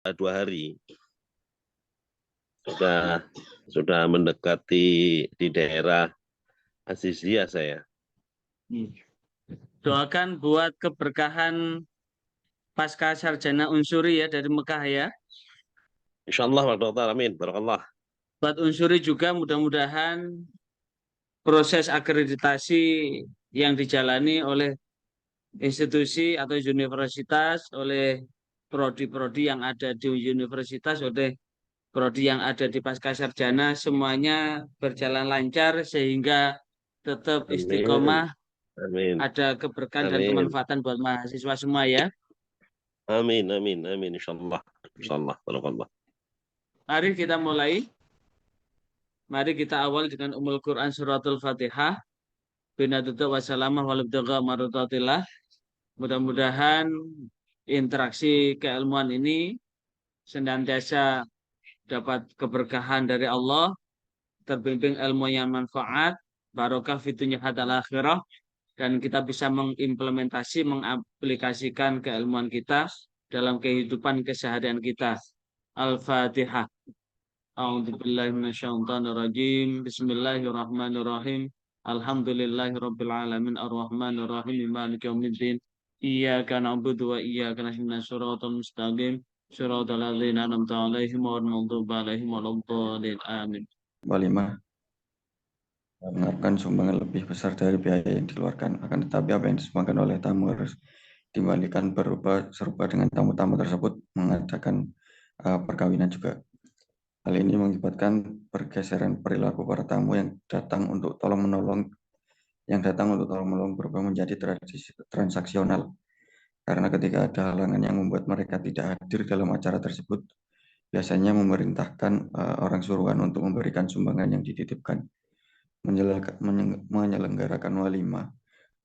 2 hari sudah mendekati di daerah Azizia saya. Doakan buat keberkahan pasca sarjana unsuri ya dari Mekah ya. Insyaallah wa ta'ala, amin. Barakallah. Buat unsuri juga mudah-mudahan proses akreditasi yang dijalani oleh institusi atau universitas, oleh prodi-prodi yang ada di universitas, oleh prodi yang ada di pasca sarjana, semuanya berjalan lancar sehingga tetap Amin. istiqomah, Amin. ada keberkahan dan Amin. kemanfaatan buat mahasiswa semua ya. Amin. Amin. Amin. Insyaallah. Insyaallah. Barakallah. Mari kita mulai. Mari kita awal dengan Ummul Quran Suratul Fatihah. Binatutu wassalamah walibdaga marutatillah. Mudah-mudahan interaksi keilmuan ini senantiasa dapat keberkahan dari Allah, terbimbing ilmu yang manfaat, barokah fitunya hadal akhirah, dan kita bisa mengimplementasi, mengaplikasikan keilmuan kita dalam kehidupan keseharian kita. Al-Fatihah. A'udzubillahi minasyaitonirrajim. Bismillahirrahmanirrahim. Alhamdulillahirabbil alamin arrahmanir rahim maliki yaumiddin. Iyyaka na'budu wa iyyaka nasta'in shiratal mustaqim shiratal ladzina an'amta 'alaihim ghairil maghdubi 'alaihim waladdallin. Amin. Walimah mengharapkan sumbangan lebih besar dari biaya yang dikeluarkan. Akan tetapi apa yang disumbangkan oleh tamu harus dikembalikan serupa dengan tamu-tamu tersebut mengadakan perkawinan juga. Hal ini mengakibatkan pergeseran perilaku para tamu yang datang untuk tolong-menolong berubah menjadi transaksional. Karena ketika ada halangan yang membuat mereka tidak hadir dalam acara tersebut, biasanya memerintahkan orang suruhan untuk memberikan sumbangan yang dititipkan. Menyelenggarakan walimah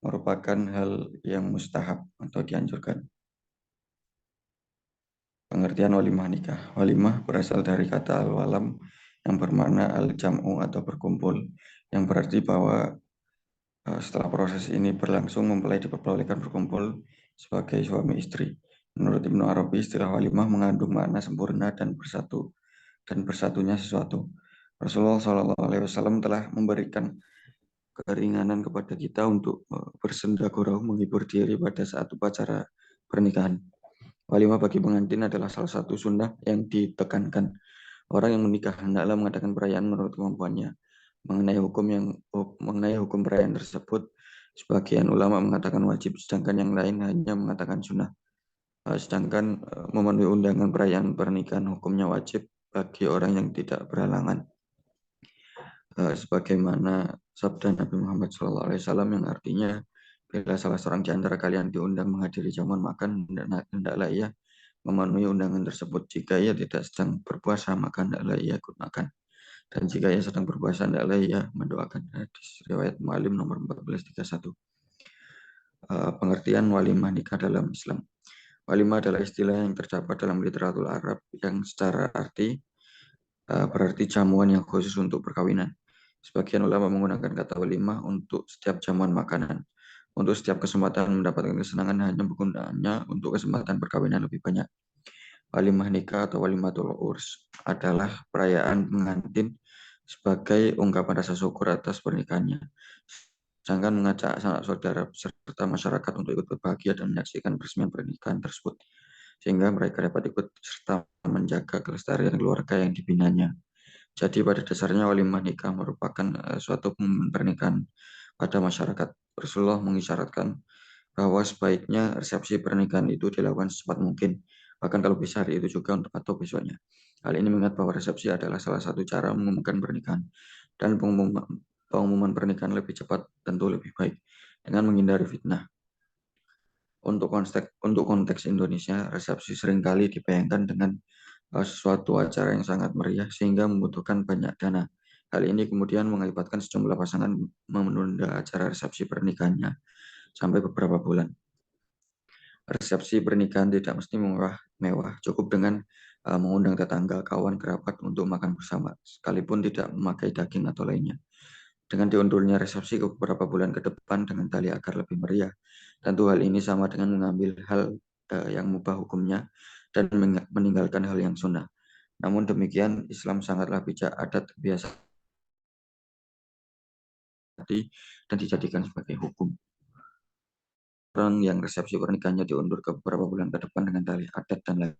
merupakan hal yang mustahab atau dianjurkan. Pengertian walimah nikah. Walimah berasal dari kata al-walam yang bermakna al-jam'u atau berkumpul, yang berarti bahwa setelah proses ini berlangsung, mempelai diperbolehkan berkumpul sebagai suami istri. Menurut Ibnu Arabi, istilah walimah mengandung makna sempurna dan bersatunya sesuatu. Rasulullah SAW telah memberikan keringanan kepada kita untuk bersenda gurau menghibur diri pada saat upacara pernikahan. Walimah bagi pengantin adalah salah satu sunnah yang ditekankan. Orang yang menikah hendaklah mengadakan perayaan menurut kemampuannya. Mengenai hukum perayaan tersebut, sebagian ulama mengatakan wajib, sedangkan yang lain hanya mengatakan sunnah. Sedangkan memenuhi undangan perayaan pernikahan hukumnya wajib bagi orang yang tidak berhalangan. Sebagaimana sabda Nabi Muhammad SAW yang artinya, bila salah seorang di antara kalian diundang menghadiri jamuan makan, hendaklah ia memenuhi undangan tersebut. Jika ia tidak sedang berpuasa, maka hendaklah ia ikut makan. Dan jika ia sedang berpuasa, hendaklah ia mendoakan. Hadis riwayat Muslim nomor 1431. Pengertian walimah nikah dalam Islam. Walimah adalah istilah yang terdapat dalam literatur Arab yang secara arti berarti jamuan yang khusus untuk perkawinan. Sebagian ulama menggunakan kata walimah untuk setiap jamuan makanan. Untuk setiap kesempatan mendapatkan kesenangan hanya penggunaannya untuk kesempatan perkawinan lebih banyak. Walimah nikah atau walimatul urs adalah perayaan pengantin sebagai ungkapan rasa syukur atas pernikahannya. Sedangkan mengajak sanak saudara serta masyarakat untuk ikut berbahagia dan menyaksikan peresmian pernikahan tersebut, sehingga mereka dapat ikut serta menjaga kelestarian keluarga yang dibinanya. Jadi pada dasarnya walimah nikah merupakan suatu pernikahan pada masyarakat. Rasulullah mengisyaratkan bahwa sebaiknya resepsi pernikahan itu dilakukan secepat mungkin, bahkan kalau bisa hari itu juga atau besoknya. Hal ini mengingat bahwa resepsi adalah salah satu cara mengumumkan pernikahan, dan pengumuman pernikahan lebih cepat tentu lebih baik dengan menghindari fitnah. Untuk konteks Indonesia, resepsi seringkali dibayangkan dengan sesuatu acara yang sangat meriah sehingga membutuhkan banyak dana. Hal ini kemudian mengakibatkan sejumlah pasangan menunda acara resepsi pernikahannya sampai beberapa bulan. Resepsi pernikahan tidak mesti mewah, cukup dengan mengundang tetangga, kawan, kerabat untuk makan bersama, sekalipun tidak memakai daging atau lainnya. Dengan diundurnya resepsi ke beberapa bulan ke depan dengan tali agar lebih meriah, tentu hal ini sama dengan mengambil hal yang mubah hukumnya dan meninggalkan hal yang sunnah. Namun demikian, Islam sangatlah bijak, adat biasa dan dijadikan sebagai hukum. Orang yang resepsi pernikahannya diundur ke beberapa bulan ke depan dengan dalih adat dan lain,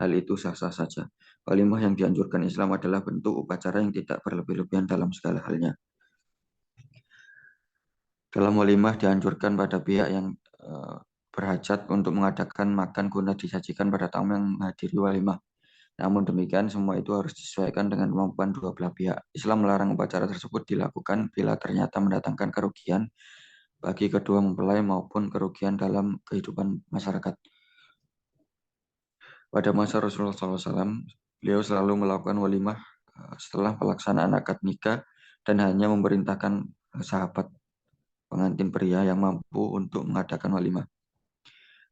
hal itu sah-sah saja. Walimah yang dianjurkan Islam adalah bentuk upacara yang tidak berlebih-lebihan dalam segala halnya. Dalam walimah dianjurkan pada pihak yang berhajat untuk mengadakan makan guna disajikan pada tamu yang menghadiri walimah. Namun demikian, semua itu harus disesuaikan dengan kemampuan dua belah pihak. Islam melarang upacara tersebut dilakukan bila ternyata mendatangkan kerugian bagi kedua mempelai maupun kerugian dalam kehidupan masyarakat. Pada masa Rasulullah SAW, beliau selalu melakukan walimah setelah pelaksanaan akad nikah dan hanya memerintahkan sahabat pengantin pria yang mampu untuk mengadakan walimah.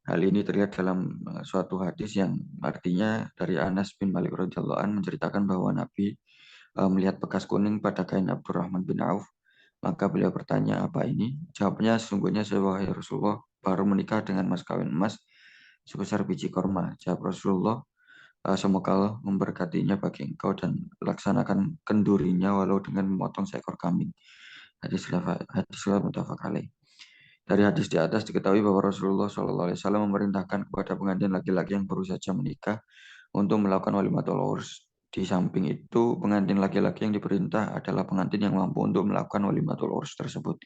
Hal ini terlihat dalam suatu hadis yang artinya dari Anas bin Malik radhiyallahu anhu menceritakan bahwa Nabi melihat bekas kuning pada kain Abdurrahman bin Auf. Maka beliau bertanya, apa ini? Jawabnya, sesungguhnya saya wahai Rasulullah baru menikah dengan mas kawin emas sebesar biji korma. Jawab Rasulullah, semoga Allah memberkatinya bagi engkau dan laksanakan kendurinya walau dengan memotong seekor kambing. Hadis muttafaq alaih. Dari hadis di atas diketahui bahwa Rasulullah SAW memerintahkan kepada pengantin laki-laki yang baru saja menikah untuk melakukan walimatul urs. Di samping itu, pengantin laki-laki yang diperintah adalah pengantin yang mampu untuk melakukan walimatul urs tersebut.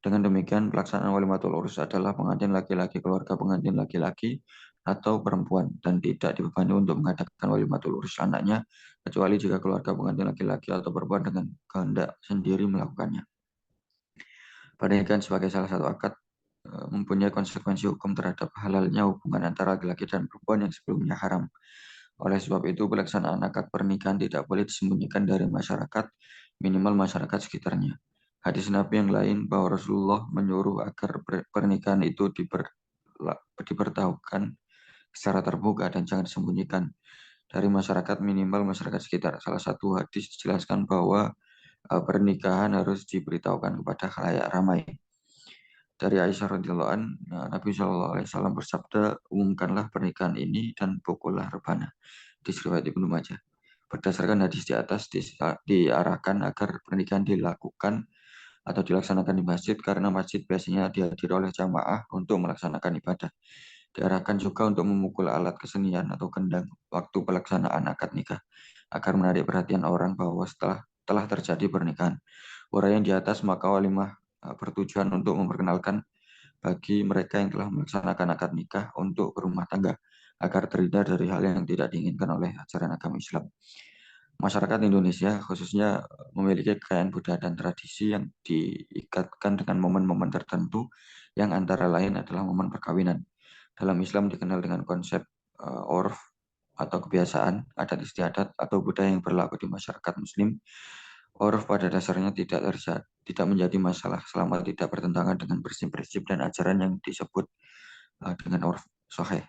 Dengan demikian, pelaksanaan walimatul urs adalah pengantin laki-laki keluarga pengantin laki-laki atau perempuan dan tidak dibebani untuk mengadakan walimatul urs anaknya, kecuali jika keluarga pengantin laki-laki atau perempuan dengan kehendak sendiri melakukannya. Pernikahan sebagai salah satu akad mempunyai konsekuensi hukum terhadap halalnya hubungan antara laki-laki dan perempuan yang sebelumnya haram. Oleh sebab itu, pelaksanaan akad pernikahan tidak boleh disembunyikan dari masyarakat, minimal masyarakat sekitarnya. Hadis Nabi yang lain bahwa Rasulullah menyuruh agar pernikahan itu diberitahukan secara terbuka dan jangan disembunyikan dari masyarakat, minimal masyarakat sekitar. Salah satu hadis dijelaskan bahwa pernikahan harus diberitahukan kepada khalayak ramai. Dari Aisyah radhiyallahu anha, Nabi SAW bersabda, umumkanlah pernikahan ini dan pukullah rebana. Di riwayat Ibnu Majah. Berdasarkan hadis di atas diarahkan agar pernikahan dilakukan atau dilaksanakan di masjid karena masjid biasanya dihadiri oleh jamaah untuk melaksanakan ibadah. Diarahkan juga untuk memukul alat kesenian atau kendang waktu pelaksanaan akad nikah agar menarik perhatian orang bahwa telah terjadi pernikahan. Uraian di atas maka walimah bertujuan untuk memperkenalkan bagi mereka yang telah melaksanakan akad nikah untuk berumah tangga agar terhindar dari hal yang tidak diinginkan oleh ajaran agama Islam. Masyarakat Indonesia khususnya memiliki kekayaan budaya dan tradisi yang diikatkan dengan momen-momen tertentu yang antara lain adalah momen perkawinan. Dalam Islam dikenal dengan konsep urf atau kebiasaan, adat istiadat atau budaya yang berlaku di masyarakat Muslim. Urf pada dasarnya tidak menjadi masalah selama tidak bertentangan dengan prinsip-prinsip dan ajaran yang disebut dengan urf sahih.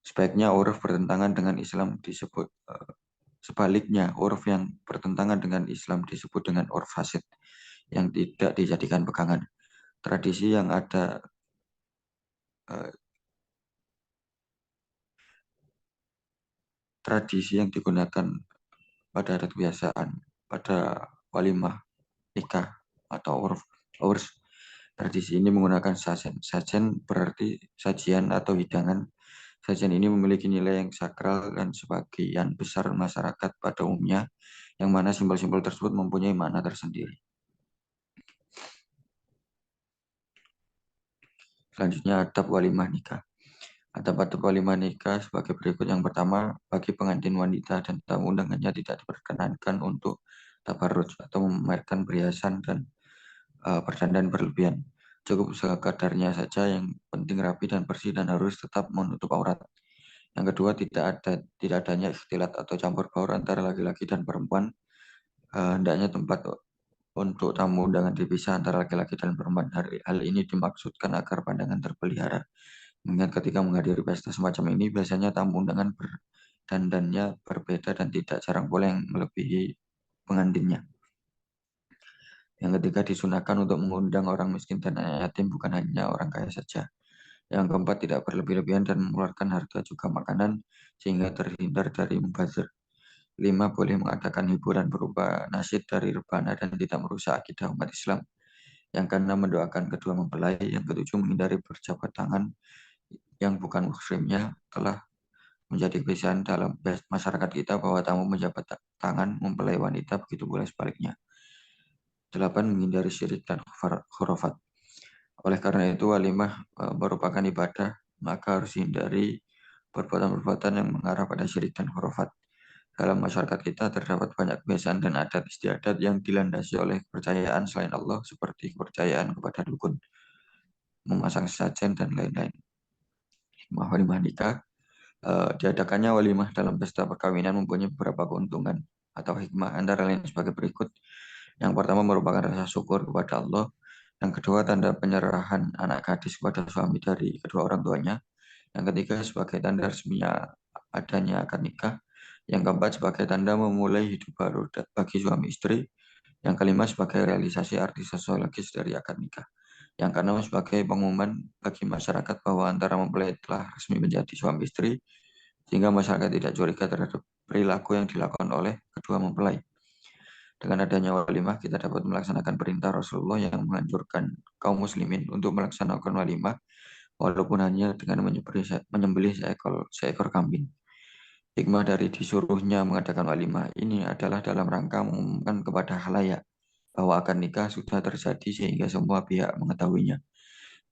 Sebaiknya urf bertentangan dengan Islam disebut sebaliknya, urf yang bertentangan dengan Islam disebut dengan urf fasid yang tidak dijadikan pegangan. Tradisi yang ada tradisi yang digunakan pada adat kebiasaan, pada walimah, nikah, atau urs. Tradisi ini menggunakan sajen. Sajen berarti sajian atau hidangan. Sajian ini memiliki nilai yang sakral dan sebagian besar masyarakat pada umumnya, yang mana simbol-simbol tersebut mempunyai makna tersendiri. Selanjutnya, adab walimah nikah. Adab-adab walimah nikah sebagai berikut. Yang pertama, bagi pengantin wanita dan tamu undangannya tidak diperkenankan untuk tabarruj atau memamerkan perhiasan dan berdandan berlebihan. Cukup sekadarnya saja, yang penting rapi dan bersih dan harus tetap menutup aurat. Yang kedua, tidak adanya ikhtilat atau campur baur antara laki-laki dan perempuan. Hendaknya tempat untuk tamu undangan dipisah antara laki-laki dan perempuan. Hal ini dimaksudkan agar pandangan terpelihara. Mengingat ketika menghadiri pesta semacam ini, biasanya tamu undangan berdandannya berbeda dan tidak jarang pula yang melebihi pengantinnya. Yang ketiga, disunahkan untuk mengundang orang miskin dan yatim, bukan hanya orang kaya saja. Yang keempat, tidak berlebih-lebihan dan mengeluarkan harta juga makanan sehingga terhindar dari mubazir. 5, boleh mengadakan hiburan berupa nasyid dari rebana dan tidak merusak akidah umat Islam. Yang keenam, mendoakan kedua mempelai. Yang ketujuh, menghindari berjabat tangan yang bukan muslimnya. Telah menjadi kebiasaan dalam masyarakat kita bahwa tamu menjabat tangan mempelai wanita, begitu pula sebaliknya. 8, menghindari syirik dan khurafat. Oleh karena itu, walimah merupakan ibadah, maka harus hindari perbuatan-perbuatan yang mengarah pada syirik dan khurafat. Dalam masyarakat kita terdapat banyak kebiasaan dan adat istiadat yang dilandasi oleh kepercayaan selain Allah, seperti kepercayaan kepada dukun, memasang sajen, dan lain-lain. Walimah nikah, diadakannya walimah dalam pesta perkawinan mempunyai beberapa keuntungan atau hikmah, antara lain sebagai berikut. Yang pertama, merupakan rasa syukur kepada Allah. Yang kedua, tanda penyerahan anak gadis kepada suami dari kedua orang tuanya. Yang ketiga, sebagai tanda resminya adanya akad nikah. Yang keempat, sebagai tanda memulai hidup baru bagi suami istri. Yang kelima, sebagai realisasi arti sosiologis dari akad nikah. Yang keenam, sebagai pengumuman bagi masyarakat bahwa antara mempelai telah resmi menjadi suami istri, sehingga masyarakat tidak curiga terhadap perilaku yang dilakukan oleh kedua mempelai. Dengan adanya walimah, kita dapat melaksanakan perintah Rasulullah yang menganjurkan kaum muslimin untuk melaksanakan walimah, walaupun hanya dengan menyembelih seekor kambing. Hikmah dari disuruhnya mengadakan walimah ini adalah dalam rangka mengumumkan kepada khalayak bahwa akad nikah sudah terjadi sehingga semua pihak mengetahuinya.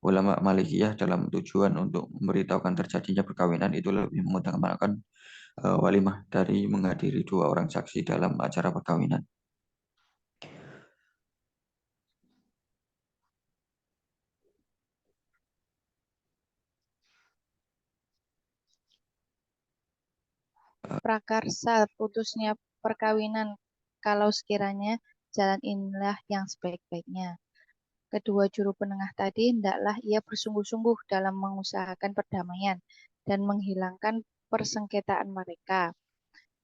Ulama Malikiyah dalam tujuan untuk memberitahukan terjadinya perkawinan itu lebih mengutamakan walimah dari menghadiri dua orang saksi dalam acara perkawinan. Prakarsa putusnya perkawinan kalau sekiranya jalan inilah yang sebaik-baiknya. Kedua juru penengah tadi hendaklah ia bersungguh-sungguh dalam mengusahakan perdamaian dan menghilangkan persengketaan mereka.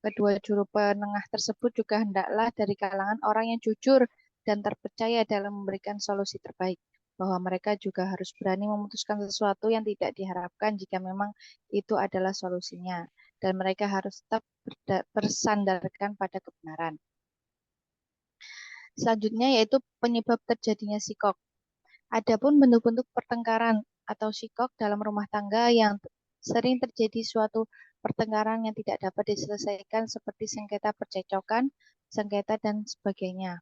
Kedua juru penengah tersebut juga hendaklah dari kalangan orang yang jujur dan terpercaya dalam memberikan solusi terbaik, bahwa mereka juga harus berani memutuskan sesuatu yang tidak diharapkan jika memang itu adalah solusinya, dan mereka harus tetap bersandarkan pada kebenaran. Selanjutnya yaitu penyebab terjadinya sikok. Adapun bentuk-bentuk pertengkaran atau sikok dalam rumah tangga yang sering terjadi suatu pertengkaran yang tidak dapat diselesaikan seperti sengketa percecokan, sengketa, dan sebagainya.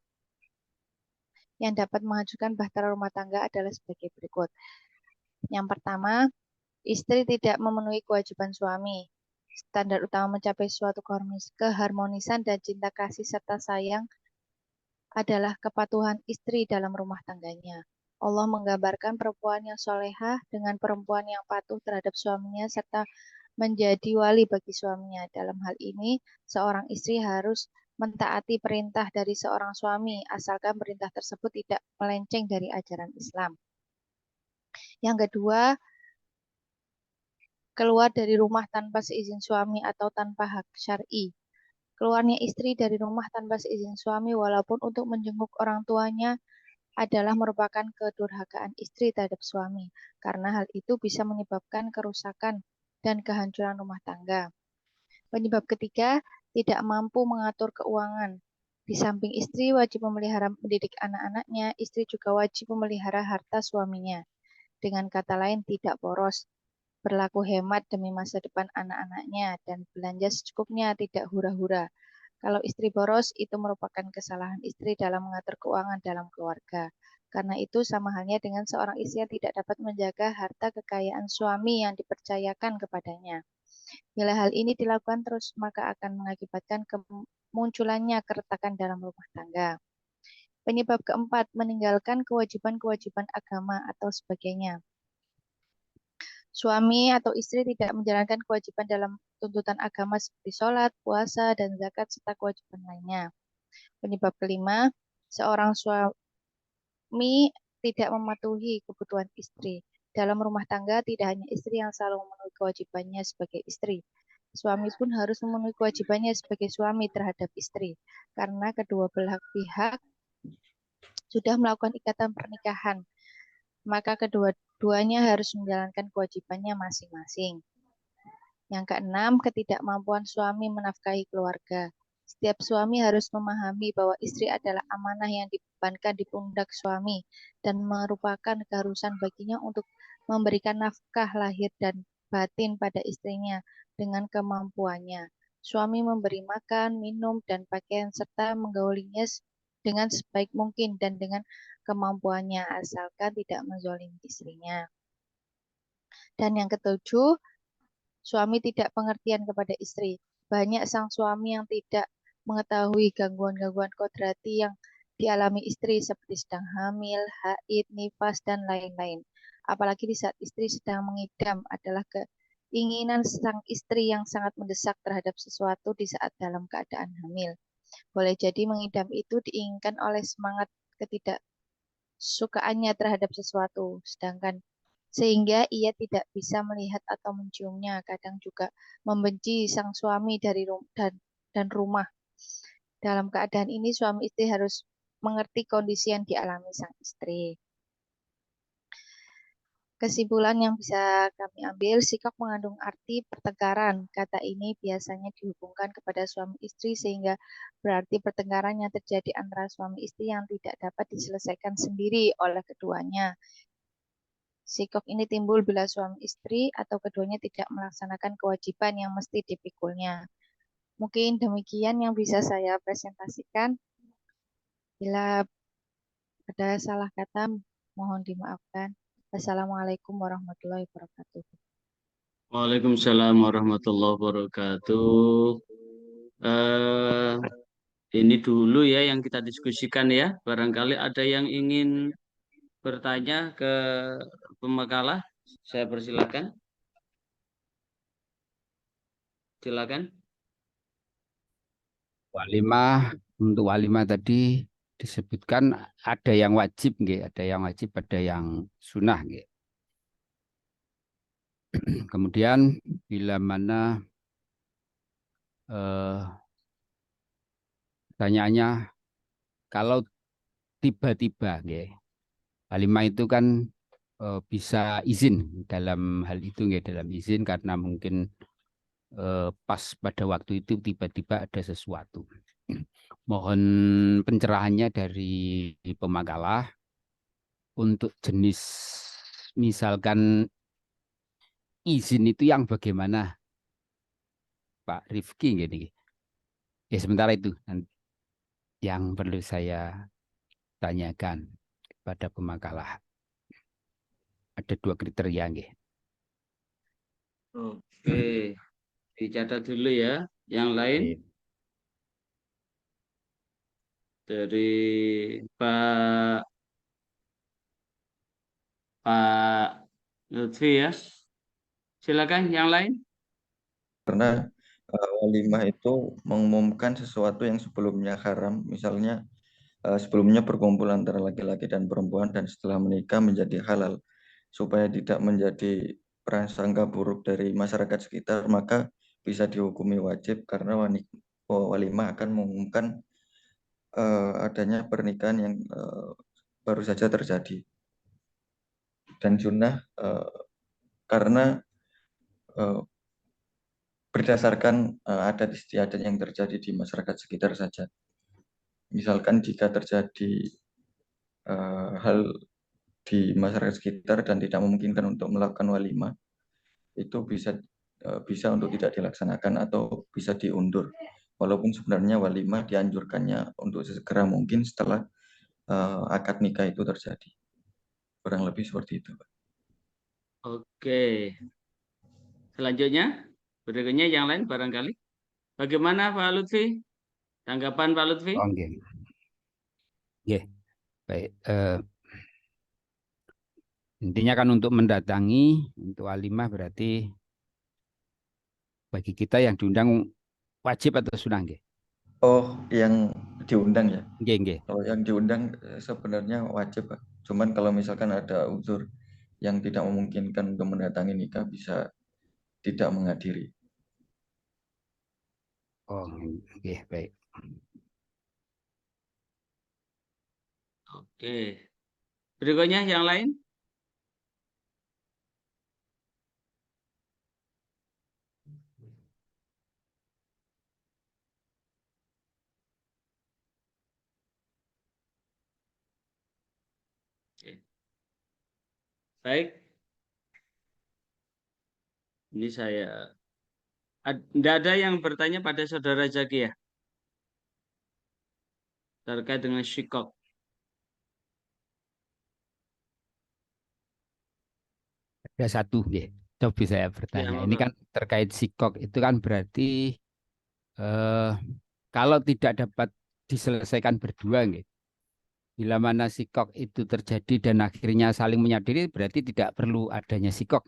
Yang dapat mengajukan bahtera rumah tangga adalah sebagai berikut. Yang pertama, istri tidak memenuhi kewajiban suami. Standar utama mencapai suatu keharmonisan dan cinta kasih serta sayang adalah kepatuhan istri dalam rumah tangganya. Allah menggambarkan perempuan yang solehah dengan perempuan yang patuh terhadap suaminya serta menjadi wali bagi suaminya. Dalam hal ini, seorang istri harus mentaati perintah dari seorang suami, asalkan perintah tersebut tidak melenceng dari ajaran Islam. Yang kedua, keluar dari rumah tanpa seizin suami atau tanpa hak syar'i. Keluarnya istri dari rumah tanpa seizin suami walaupun untuk menjenguk orang tuanya adalah merupakan kedurhakaan istri terhadap suami, karena hal itu bisa menyebabkan kerusakan dan kehancuran rumah tangga. Penyebab ketiga, tidak mampu mengatur keuangan. Di samping istri wajib memelihara mendidik anak-anaknya, istri juga wajib memelihara harta suaminya. Dengan kata lain, tidak boros, berlaku hemat demi masa depan anak-anaknya, dan belanja secukupnya, tidak hura-hura. Kalau istri boros, itu merupakan kesalahan istri dalam mengatur keuangan dalam keluarga. Karena itu sama halnya dengan seorang istri yang tidak dapat menjaga harta kekayaan suami yang dipercayakan kepadanya. Bila hal ini dilakukan terus, maka akan mengakibatkan kemunculannya keretakan dalam rumah tangga. Penyebab keempat, meninggalkan kewajiban-kewajiban agama atau sebagainya. Suami atau istri tidak menjalankan kewajiban dalam tuntutan agama seperti sholat, puasa, dan zakat, serta kewajiban lainnya. Penyebab kelima, seorang suami tidak mematuhi kebutuhan istri. Dalam rumah tangga, tidak hanya istri yang selalu memenuhi kewajibannya sebagai istri. Suami pun harus memenuhi kewajibannya sebagai suami terhadap istri, karena kedua belah pihak sudah melakukan ikatan pernikahan. Maka kedua Keduanya harus menjalankan kewajibannya masing-masing. Yang keenam, ketidakmampuan suami menafkahi keluarga. Setiap suami harus memahami bahwa istri adalah amanah yang dibebankan di pundak suami dan merupakan keharusan baginya untuk memberikan nafkah lahir dan batin pada istrinya dengan kemampuannya. Suami memberi makan, minum, dan pakaian serta menggaulinya dengan sebaik mungkin dan dengan kemampuannya asalkan tidak menzolimi istrinya. Dan yang ketujuh, suami tidak pengertian kepada istri. Banyak sang suami yang tidak mengetahui gangguan-gangguan kodrati yang dialami istri seperti sedang hamil, haid, nifas, dan lain-lain. Apalagi di saat istri sedang mengidam adalah keinginan sang istri yang sangat mendesak terhadap sesuatu di saat dalam keadaan hamil. Boleh jadi mengidam itu diinginkan oleh semangat ketidaksukaannya terhadap sesuatu, sedangkan sehingga ia tidak bisa melihat atau menciumnya. Kadang juga membenci sang suami dan rumah. Dalam keadaan ini suami istri harus mengerti kondisi yang dialami sang istri. Kesimpulan yang bisa kami ambil, sikap mengandung arti pertengkaran. Kata ini biasanya dihubungkan kepada suami istri sehingga berarti pertengkaran yang terjadi antara suami istri yang tidak dapat diselesaikan sendiri oleh keduanya. Sikap ini timbul bila suami istri atau keduanya tidak melaksanakan kewajiban yang mesti dipikulnya. Mungkin demikian yang bisa saya presentasikan. Bila ada salah kata, mohon dimaafkan. Assalamualaikum warahmatullahi wabarakatuh. Waalaikumsalam warahmatullahi wabarakatuh. Ini dulu ya yang kita diskusikan ya. Barangkali ada yang ingin bertanya ke pemakalah. Saya persilakan. Silakan. Walimah, untuk walimah tadi disebutkan ada yang wajib, ada yang wajib, ada yang sunnah. Kemudian bila mana pertanyaannya, kalau tiba-tiba, walimah itu kan bisa izin dalam hal itu, dalam izin karena mungkin pas pada waktu itu tiba-tiba ada sesuatu. Mohon pencerahannya dari pemakalah untuk jenis misalkan izin itu yang bagaimana, Pak Rifki, gini. Ya sementara itu yang perlu saya tanyakan kepada pemakalah. Ada 2 kriteria, Oke, dicatat dulu ya. Yang lain dari Pak Lutfi ya. Silakan yang lain. Karena walimah itu mengumumkan sesuatu yang sebelumnya haram, misalnya sebelumnya berkumpul antara laki-laki dan perempuan dan setelah menikah menjadi halal. Supaya tidak menjadi prasangka buruk dari masyarakat sekitar, maka bisa dihukumi wajib karena walimah akan mengumumkan adanya pernikahan yang baru saja terjadi. Dan sunnah karena berdasarkan adat istiadat yang terjadi di masyarakat sekitar saja. Misalkan jika terjadi hal di masyarakat sekitar dan tidak memungkinkan untuk melakukan walimah, itu bisa untuk tidak dilaksanakan atau bisa diundur. Walaupun sebenarnya walimah dianjurkannya untuk sesegera mungkin setelah akad nikah itu terjadi. Kurang lebih seperti itu, Pak. Oke. Selanjutnya, berikutnya yang lain barangkali. Bagaimana Pak Lutfi? Tanggapan Pak Lutfi? Oke. Baik. Intinya kan untuk mendatangi, untuk walimah berarti bagi kita yang diundang wajib atau sunnah, Oh, yang diundang ya? Nggih. Kalau yang diundang sebenarnya wajib, Pak. Cuman kalau misalkan ada udzur yang tidak memungkinkan untuk mendatangi nikah, bisa tidak menghadiri. Oh, nggih, baik. Oke. Berikutnya yang lain? Oke. Baik. Ini saya tidak ada yang bertanya pada saudara Zaki ya terkait dengan syikok. Ada satu, ya. Coba saya Ya, bertanya. Ini monggo. kan terkait sikok itu kan berarti kalau tidak dapat diselesaikan berdua, nggih. Bila mana sikok itu terjadi dan akhirnya saling menyadari, berarti tidak perlu adanya sikok.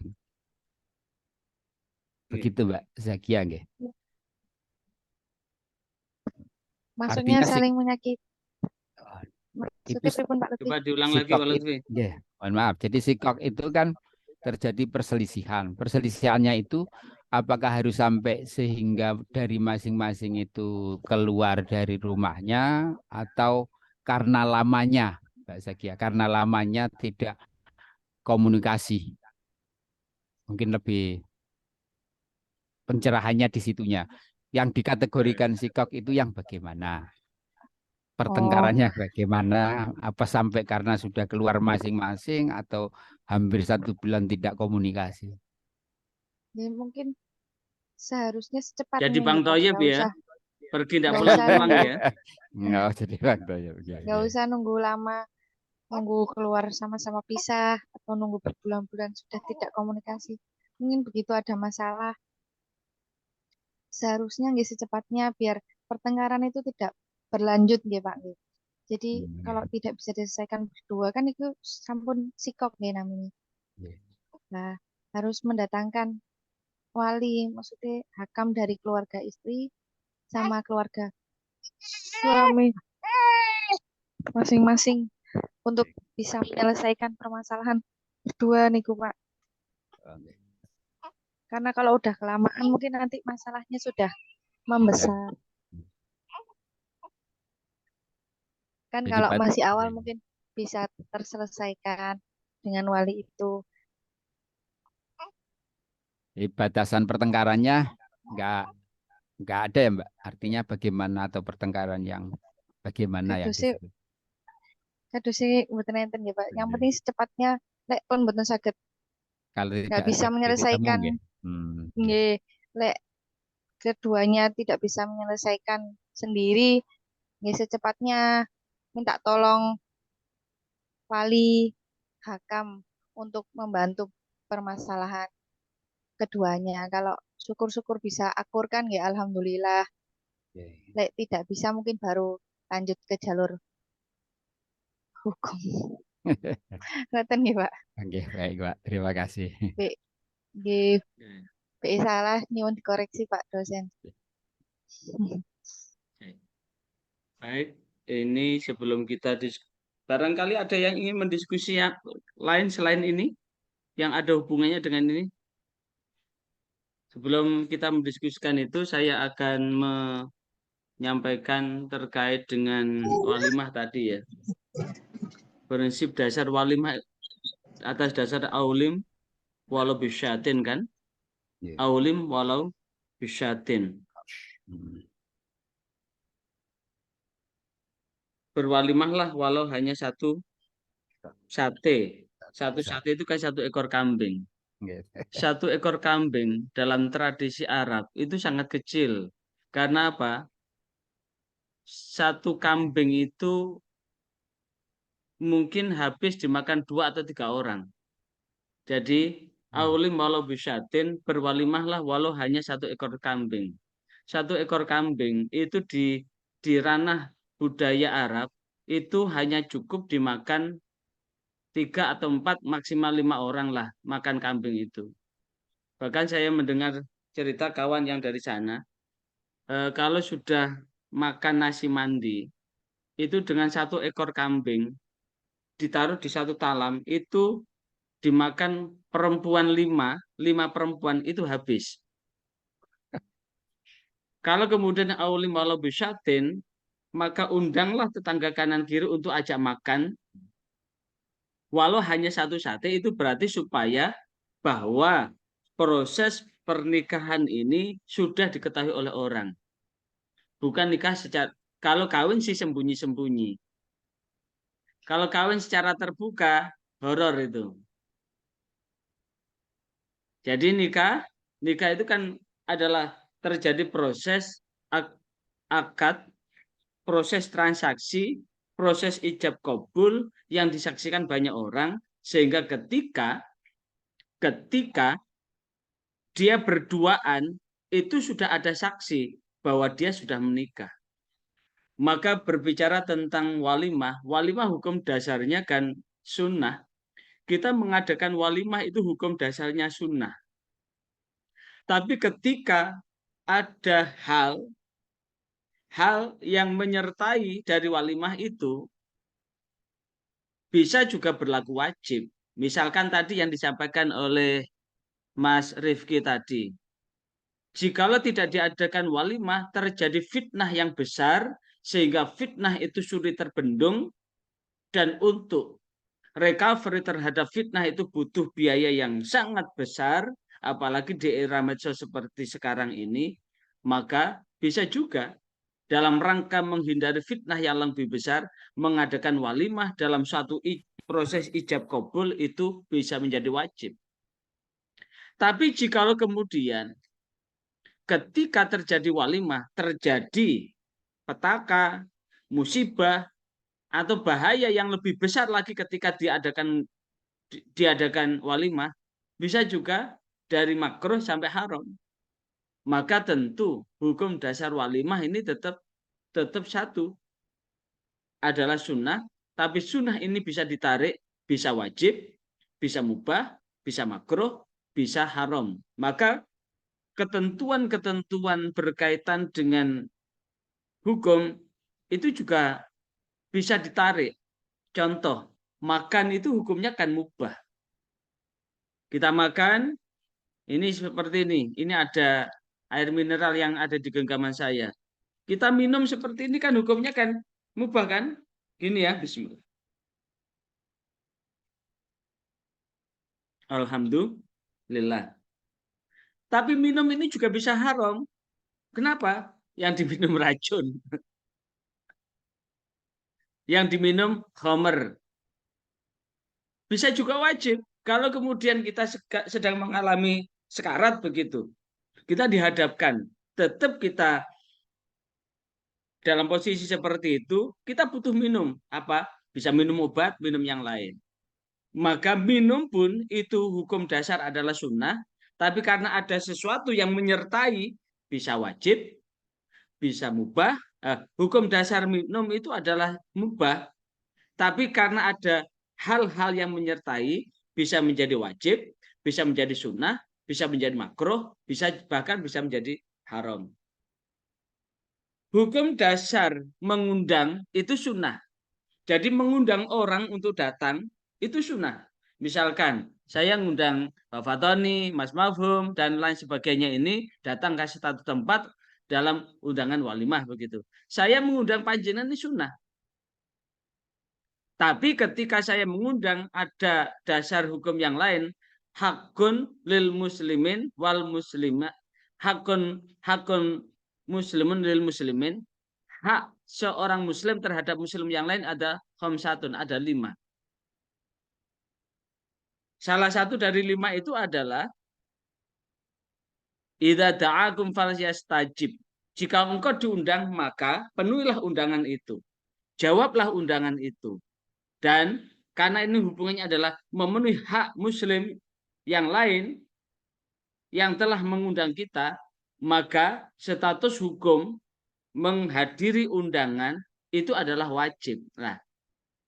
Begitu, Mbak Zakia, nggih. Maksudnya Artinya saling menyakiti. itu Maksudnya pripun Pak Lutfi? Coba diulang lagi sikok Pak itu, Lutfi. nggih, mohon maaf. Jadi sikok itu kan terjadi perselisihan. Perselisihannya itu apakah harus sampai sehingga dari masing-masing itu keluar dari rumahnya atau karena lamanya, Mbak Zakia, karena lamanya tidak komunikasi. Mungkin lebih pencerahannya di situnya. Yang dikategorikan sikok itu yang bagaimana? Oh, Pertengkarannya bagaimana? Apa sampai karena sudah keluar masing-masing atau hampir 1 bulan tidak komunikasi? ya mungkin seharusnya Jadi secepatnya Bang ya Pak. Toyib Nggak ya, usah, pergi tidak nggak usah pulang-pulang nunggu, ya. Nggak jadi waktu ya. nggak usah nunggu lama, nunggu keluar sama-sama pisah atau nunggu berbulan-bulan sudah tidak komunikasi. Mungkin begitu ada masalah, seharusnya nggih secepatnya biar pertengkaran itu tidak berlanjut nggih Pak nggih. Jadi kalau tidak bisa diselesaikan berdua kan itu sampun sikok nggih namanya. Nah, harus mendatangkan wali, maksudnya hakam dari keluarga istri sama keluarga suami masing-masing untuk bisa menyelesaikan permasalahan berdua nih Pak. Karena kalau udah kelamaan mungkin nanti masalahnya sudah membesar. Kan Jadi kalau masih awal mungkin bisa terselesaikan dengan wali itu. batasan pertengkarannya nggak ada ya, Mbak. Artinya bagaimana atau pertengkaran yang bagaimana yang disebut? Kado sih mboten enten nggih Pak. Yang penting secepatnya lek pun mboten saged Kalau nggak tidak bisa ada titik temu, menyelesaikan nggih. nggih lek keduanya tidak bisa menyelesaikan sendiri nggih secepatnya minta tolong wali hakam untuk membantu permasalahan keduanya. Kalau syukur-syukur bisa akur kan ya alhamdulillah. Lek tidak bisa mungkin baru lanjut ke jalur hukum. Ngoten nggih, Pak. Oke, baik, Pak. Terima kasih. Nggih, salah nyuwun dikoreksi Pak dosen. Baik, ini sebelum kita barangkali ada yang ingin mendiskusi yang lain selain ini, yang ada hubungannya dengan ini. Sebelum kita mendiskusikan itu, saya akan menyampaikan terkait dengan walimah tadi ya. Prinsip dasar walimah atas dasar aulim walau bisyatin kan? Aulim walau bisyatin. Berwalimahlah walau hanya satu sate. Satu sate itu kan 1 ekor kambing. 1 ekor kambing dalam tradisi Arab itu sangat kecil. Karena apa? 1 kambing itu mungkin habis dimakan 2 atau 3 orang. Jadi aulim walau bisyatin, berwalimahlah walau hanya 1 ekor kambing. 1 ekor kambing itu di ranah budaya Arab itu hanya cukup dimakan 3 atau 4 maksimal 5 orang lah makan kambing itu. Bahkan saya mendengar cerita kawan yang dari sana, kalau sudah makan nasi mandi itu dengan 1 ekor kambing ditaruh di 1 talam itu dimakan perempuan 5 perempuan itu habis. Kalau kemudian aulim walau bisyatin, maka undanglah tetangga kanan kiri untuk ajak makan. Walau hanya 1 sate itu berarti supaya bahwa proses pernikahan ini sudah diketahui oleh orang. Bukan nikah secara, kalau kawin sih sembunyi-sembunyi. Kalau kawin secara terbuka, horor itu. Jadi nikah itu kan adalah terjadi proses akad, proses transaksi, proses ijab kabul yang disaksikan banyak orang, sehingga ketika dia berduaan itu sudah ada saksi bahwa dia sudah menikah. Maka berbicara tentang walimah hukum dasarnya kan sunnah. Kita mengadakan walimah itu hukum dasarnya sunnah. Tapi ketika ada hal yang menyertai dari walimah itu bisa juga berlaku wajib. Misalkan tadi yang disampaikan oleh Mas Rifki tadi. Jikalau tidak diadakan walimah, terjadi fitnah yang besar, sehingga fitnah itu sulit terbendung, dan untuk recovery terhadap fitnah itu butuh biaya yang sangat besar, apalagi di era medsos seperti sekarang ini, maka bisa juga dalam rangka menghindari fitnah yang lebih besar, mengadakan walimah dalam suatu proses ijab kabul itu bisa menjadi wajib. Tapi jikalau kemudian ketika terjadi walimah, terjadi petaka, musibah, atau bahaya yang lebih besar lagi ketika diadakan walimah, bisa juga dari makruh sampai haram. Maka tentu hukum dasar walimah ini tetap satu, adalah sunnah, tapi sunnah ini bisa ditarik, bisa wajib, bisa mubah, bisa makruh, bisa haram. Maka ketentuan-ketentuan berkaitan dengan hukum itu juga bisa ditarik. Contoh, makan itu hukumnya kan mubah. Kita makan, ini seperti ini. Ini ada air mineral yang ada di genggaman saya. Kita minum seperti ini kan hukumnya kan mubah kan? Gini ya, bismillah. Alhamdulillah. Tapi minum ini juga bisa haram. Kenapa? Yang diminum racun. Yang diminum khamr. Bisa juga wajib. Kalau kemudian kita sedang mengalami sekarat begitu. Kita dihadapkan. Tetap kita dalam posisi seperti itu, kita butuh minum. Apa? Bisa minum obat, minum yang lain. Maka minum pun itu hukum dasar adalah sunnah. Tapi karena ada sesuatu yang menyertai, bisa wajib, bisa mubah. Hukum dasar minum itu adalah mubah. Tapi karena ada hal-hal yang menyertai, bisa menjadi wajib, bisa menjadi sunnah, bisa menjadi makruh, bahkan bisa menjadi haram. Hukum dasar mengundang itu sunnah. Jadi mengundang orang untuk datang itu sunnah. Misalkan saya ngundang Pak Fatoni, Mas Mafhum, dan lain sebagainya ini datang ke satu tempat dalam undangan walimah begitu. Saya mengundang panjenengan ini sunnah. Tapi ketika saya mengundang ada dasar hukum yang lain, hakun lil muslimin wal muslimat, hakun muslimun lil muslimin, hak seorang muslim terhadap muslim yang lain ada khamsatun, ada 5. Salah satu dari 5 itu adalah idza da'akum falyastajib. Jika engkau diundang, maka penuhilah undangan itu. Jawablah undangan itu. Dan karena ini hubungannya adalah memenuhi hak muslim yang lain yang telah mengundang kita, maka status hukum menghadiri undangan itu adalah wajib. Nah,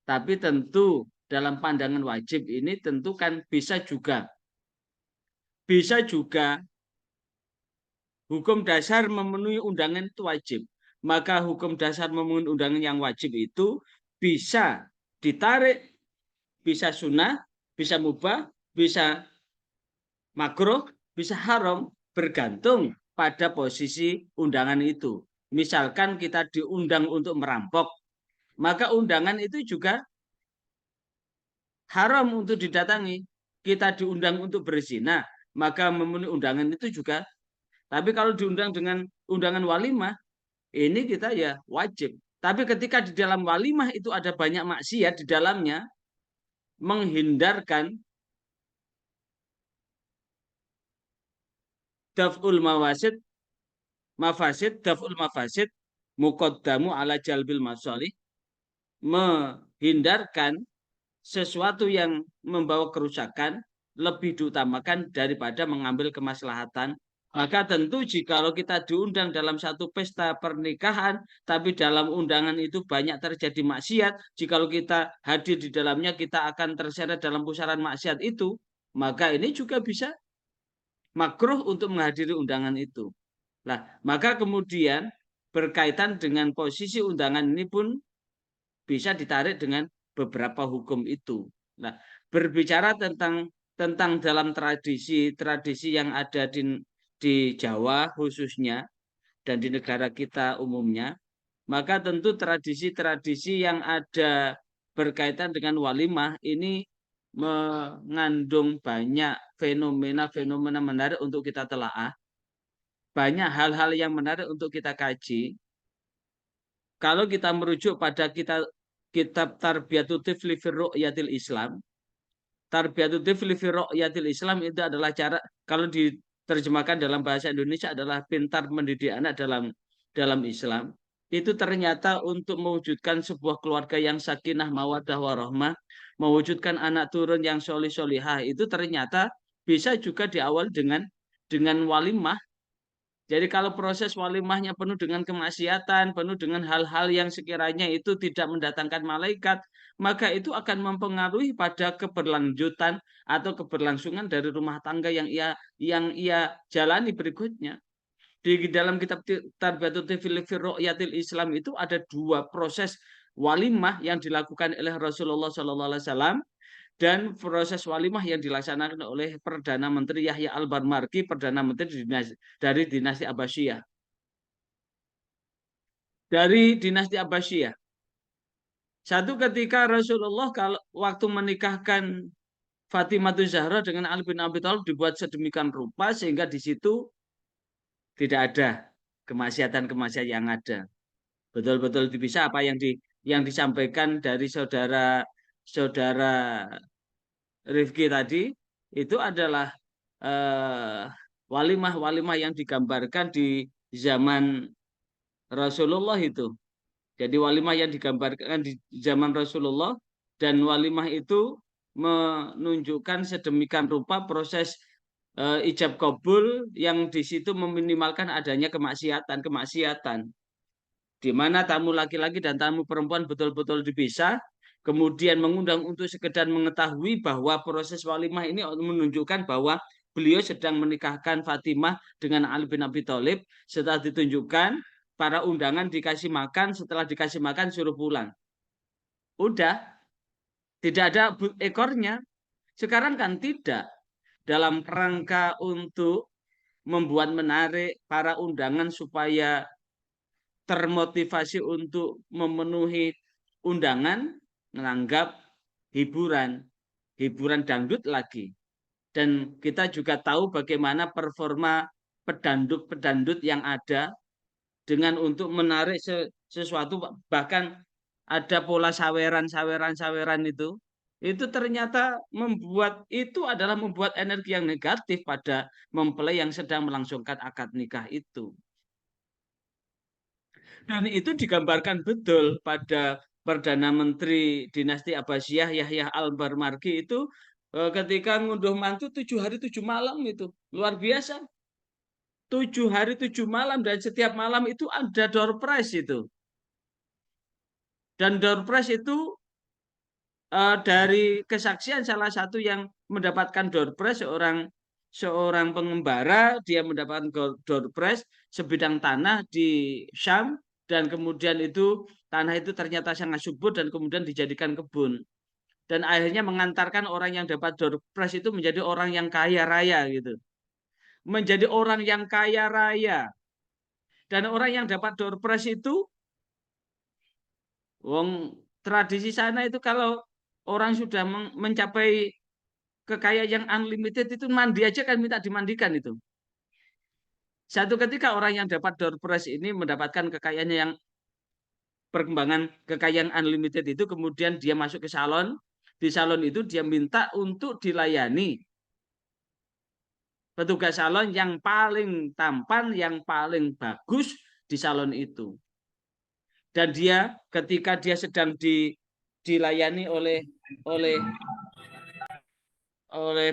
tapi tentu dalam pandangan wajib ini tentu kan bisa juga hukum dasar memenuhi undangan itu wajib. Maka hukum dasar memenuhi undangan yang wajib itu bisa ditarik, bisa sunnah, bisa mubah, bisa makruh, bisa haram, bergantung pada posisi undangan itu. Misalkan kita diundang untuk merampok, maka undangan itu juga haram untuk didatangi. Kita diundang untuk berzina, maka memenuhi undangan itu juga. Tapi kalau diundang dengan undangan walimah, ini kita ya wajib. Tapi ketika di dalam walimah itu ada banyak maksiat di dalamnya, menghindarkan daf'ul daf'ul mafasid, muqaddamu ala jalbil masalih, menghindarkan sesuatu yang membawa kerusakan lebih diutamakan daripada mengambil kemaslahatan. Maka tentu jikalau kita diundang dalam satu pesta pernikahan, tapi dalam undangan itu banyak terjadi maksiat, jikalau kita hadir di dalamnya kita akan terseret dalam pusaran maksiat itu, maka ini juga bisa makruh untuk menghadiri undangan itu. Nah, maka kemudian berkaitan dengan posisi undangan ini pun bisa ditarik dengan beberapa hukum itu. Nah, berbicara tentang dalam tradisi yang ada di Jawa khususnya dan di negara kita umumnya, maka tentu tradisi-tradisi yang ada berkaitan dengan walimah ini mengandung banyak fenomena-fenomena menarik untuk kita telaah, banyak hal-hal yang menarik untuk kita kaji. Kalau kita merujuk pada kitab Tarbiyatul Tifli fi Ru'yatil Islam, Tarbiyatul Tifli fi Ru'yatil Islam itu adalah cara, kalau diterjemahkan dalam bahasa Indonesia adalah pintar mendidik anak dalam Islam. Itu ternyata untuk mewujudkan sebuah keluarga yang sakinah, mawaddah, warahmah, mewujudkan anak turun yang solih-solihah, itu ternyata bisa juga diawali dengan walimah. Jadi kalau proses walimahnya penuh dengan kemaksiatan, penuh dengan hal-hal yang sekiranya itu tidak mendatangkan malaikat, maka itu akan mempengaruhi pada keberlanjutan atau keberlangsungan dari rumah tangga yang ia jalani berikutnya. Di dalam kitab Tarbiyatul Tifli fi Ru'yatil Islam itu ada 2 proses walimah yang dilakukan oleh Rasulullah SAW, dan proses walimah yang dilaksanakan oleh Perdana Menteri Yahya Al-Barmarki, Perdana Menteri dari dinasti Abbasiyah. Dari dinasti Abbasiyah. Satu ketika Rasulullah waktu menikahkan Fatimah Zahra dengan Ali bin Abi Thalib dibuat sedemikian rupa sehingga di situ tidak ada kemaksiatan-kemaksiatan yang ada. Betul-betul bisa apa yang disampaikan dari saudara Rifki tadi, itu adalah walimah-walimah yang digambarkan di zaman Rasulullah itu. Jadi walimah yang digambarkan di zaman Rasulullah, dan walimah itu menunjukkan sedemikian rupa proses ijab kabul yang di situ meminimalkan adanya kemaksiatan, di mana tamu laki-laki dan tamu perempuan betul-betul dipisah, kemudian mengundang untuk sekedar mengetahui bahwa proses walimah ini menunjukkan bahwa beliau sedang menikahkan Fatimah dengan Ali bin Abi Thalib. Setelah ditunjukkan, para undangan dikasih makan, setelah dikasih makan suruh pulang. Udah, tidak ada ekornya. Sekarang kan tidak. Dalam rangka untuk membuat menarik para undangan supaya termotivasi untuk memenuhi undangan, menganggap hiburan dangdut lagi. Dan kita juga tahu bagaimana performa pedandut yang ada dengan untuk menarik sesuatu, bahkan ada pola saweran itu ternyata membuat energi yang negatif pada mempelai yang sedang melangsungkan akad nikah itu. Dan itu digambarkan betul pada Perdana Menteri dinasti Abbasiyah Yahya Al-Barmarki itu ketika ngunduh mantu 7 hari 7 malam, itu luar biasa. 7 hari 7 malam, dan setiap malam itu ada door prize itu. Dan door prize itu dari kesaksian salah satu yang mendapatkan door prize, seorang pengembara, dia mendapatkan door prize sebidang tanah di Syam, dan kemudian itu tanah itu ternyata sangat subur dan kemudian dijadikan kebun. Dan akhirnya mengantarkan orang yang dapat door prize itu menjadi orang yang kaya raya gitu. Menjadi orang yang kaya raya. Dan orang yang dapat door prize itu, tradisi sana itu kalau orang sudah mencapai kekayaan yang unlimited itu mandi aja kan minta dimandikan itu. Satu ketika orang yang dapat door prize ini mendapatkan kekayaan yang perkembangan kekayaan unlimited itu, kemudian dia masuk ke salon. Di salon itu dia minta untuk dilayani petugas salon yang paling tampan, yang paling bagus di salon itu. Dan dia ketika dia sedang dilayani oleh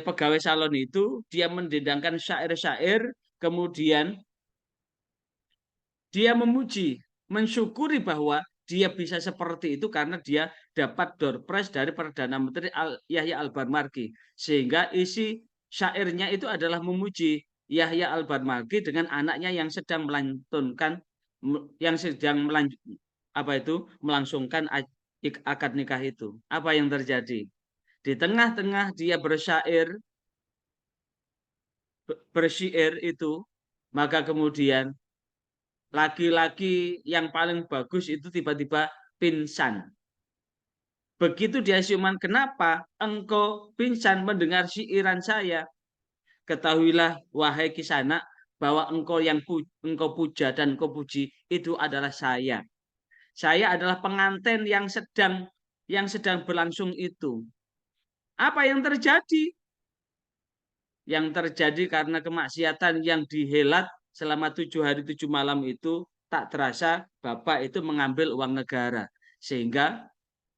pegawai salon itu, dia mendendangkan syair-syair, kemudian dia memuji, mensyukuri bahwa dia bisa seperti itu karena dia dapat door prize dari Perdana Menteri Yahya Al-Barmarki. Sehingga isi syairnya itu adalah memuji Yahya Al-Barmarki dengan anaknya yang sedang melantunkan, yang sedang melangsungkan akad nikah itu. Apa yang terjadi? Di tengah-tengah dia bersyair itu, maka kemudian laki-laki yang paling bagus itu tiba-tiba pingsan. Begitu dia siuman, kenapa engkau pingsan mendengar syairan saya? Ketahuilah wahai Kisanak bahwa engkau yang engkau puja dan engkau puji itu adalah saya. Saya adalah pengantin yang sedang berlangsung itu. Apa yang terjadi? Yang terjadi karena kemaksiatan yang dihelat selama 7 hari 7 malam itu, tak terasa Bapak itu mengambil uang negara. Sehingga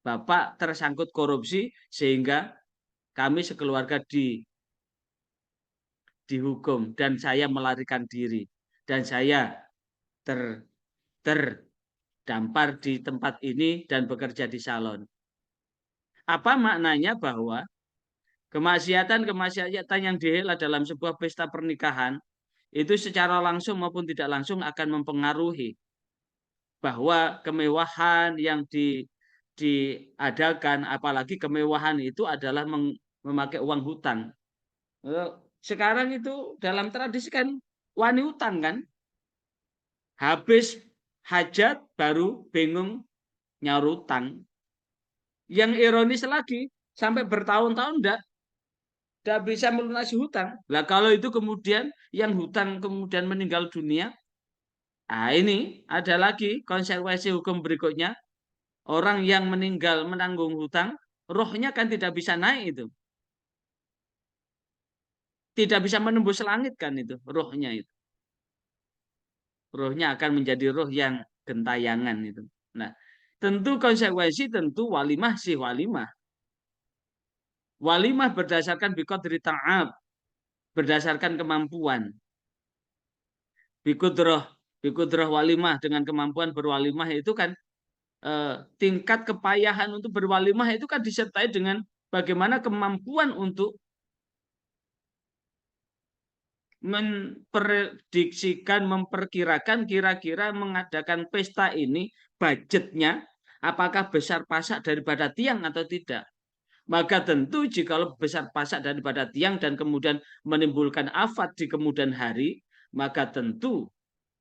Bapak tersangkut korupsi, sehingga kami sekeluarga dihukum dan saya melarikan diri. Dan saya terdampar di tempat ini dan bekerja di salon. Apa maknanya? Bahwa kemaksiatan yang dihelat dalam sebuah pesta pernikahan itu secara langsung maupun tidak langsung akan mempengaruhi bahwa kemewahan yang diadakan, apalagi kemewahan itu adalah memakai uang hutang. Sekarang itu dalam tradisi kan wani hutang kan, habis hajat baru bingung nyaur hutang. Yang ironis lagi, sampai bertahun-tahun tidak bisa melunasi hutang. Lah kalau itu kemudian yang hutang kemudian meninggal dunia, ini ada lagi konsekuensi hukum berikutnya. Orang yang meninggal menanggung hutang, rohnya kan tidak bisa naik itu. Tidak bisa menembus langit kan itu, rohnya itu. Rohnya akan menjadi roh yang gentayangan itu. Nah, tentu konsekuensi tentu walimah sih walimah. Walimah berdasarkan biqadri ta'ab, berdasarkan kemampuan. Bikudrah walimah, dengan kemampuan berwalimah itu kan tingkat kepayahan untuk berwalimah itu kan disertai dengan bagaimana kemampuan untuk memprediksikan, memperkirakan kira-kira mengadakan pesta ini budgetnya apakah besar pasak daripada tiang atau tidak. Maka tentu jikalau besar pasak daripada tiang dan kemudian menimbulkan afat di kemudian hari, maka tentu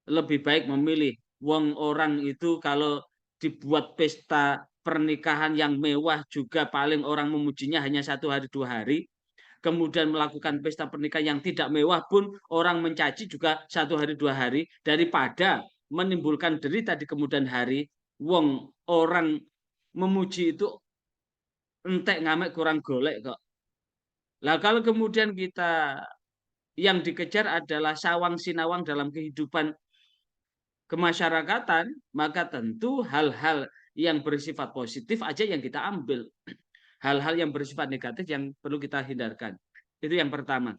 lebih baik memilih wong orang itu kalau dibuat pesta pernikahan yang mewah juga paling orang memujinya hanya 1 hari 2 hari. Kemudian melakukan pesta pernikahan yang tidak mewah pun orang mencaci juga 1 hari 2 hari, daripada menimbulkan derita di kemudian hari. Wong orang memuji itu entek ngamek kurang golek kok. Lah kalau kemudian kita yang dikejar adalah sawang sinawang dalam kehidupan kemasyarakatan, maka tentu hal-hal yang bersifat positif aja yang kita ambil. Hal-hal yang bersifat negatif yang perlu kita hindarkan. Itu yang pertama.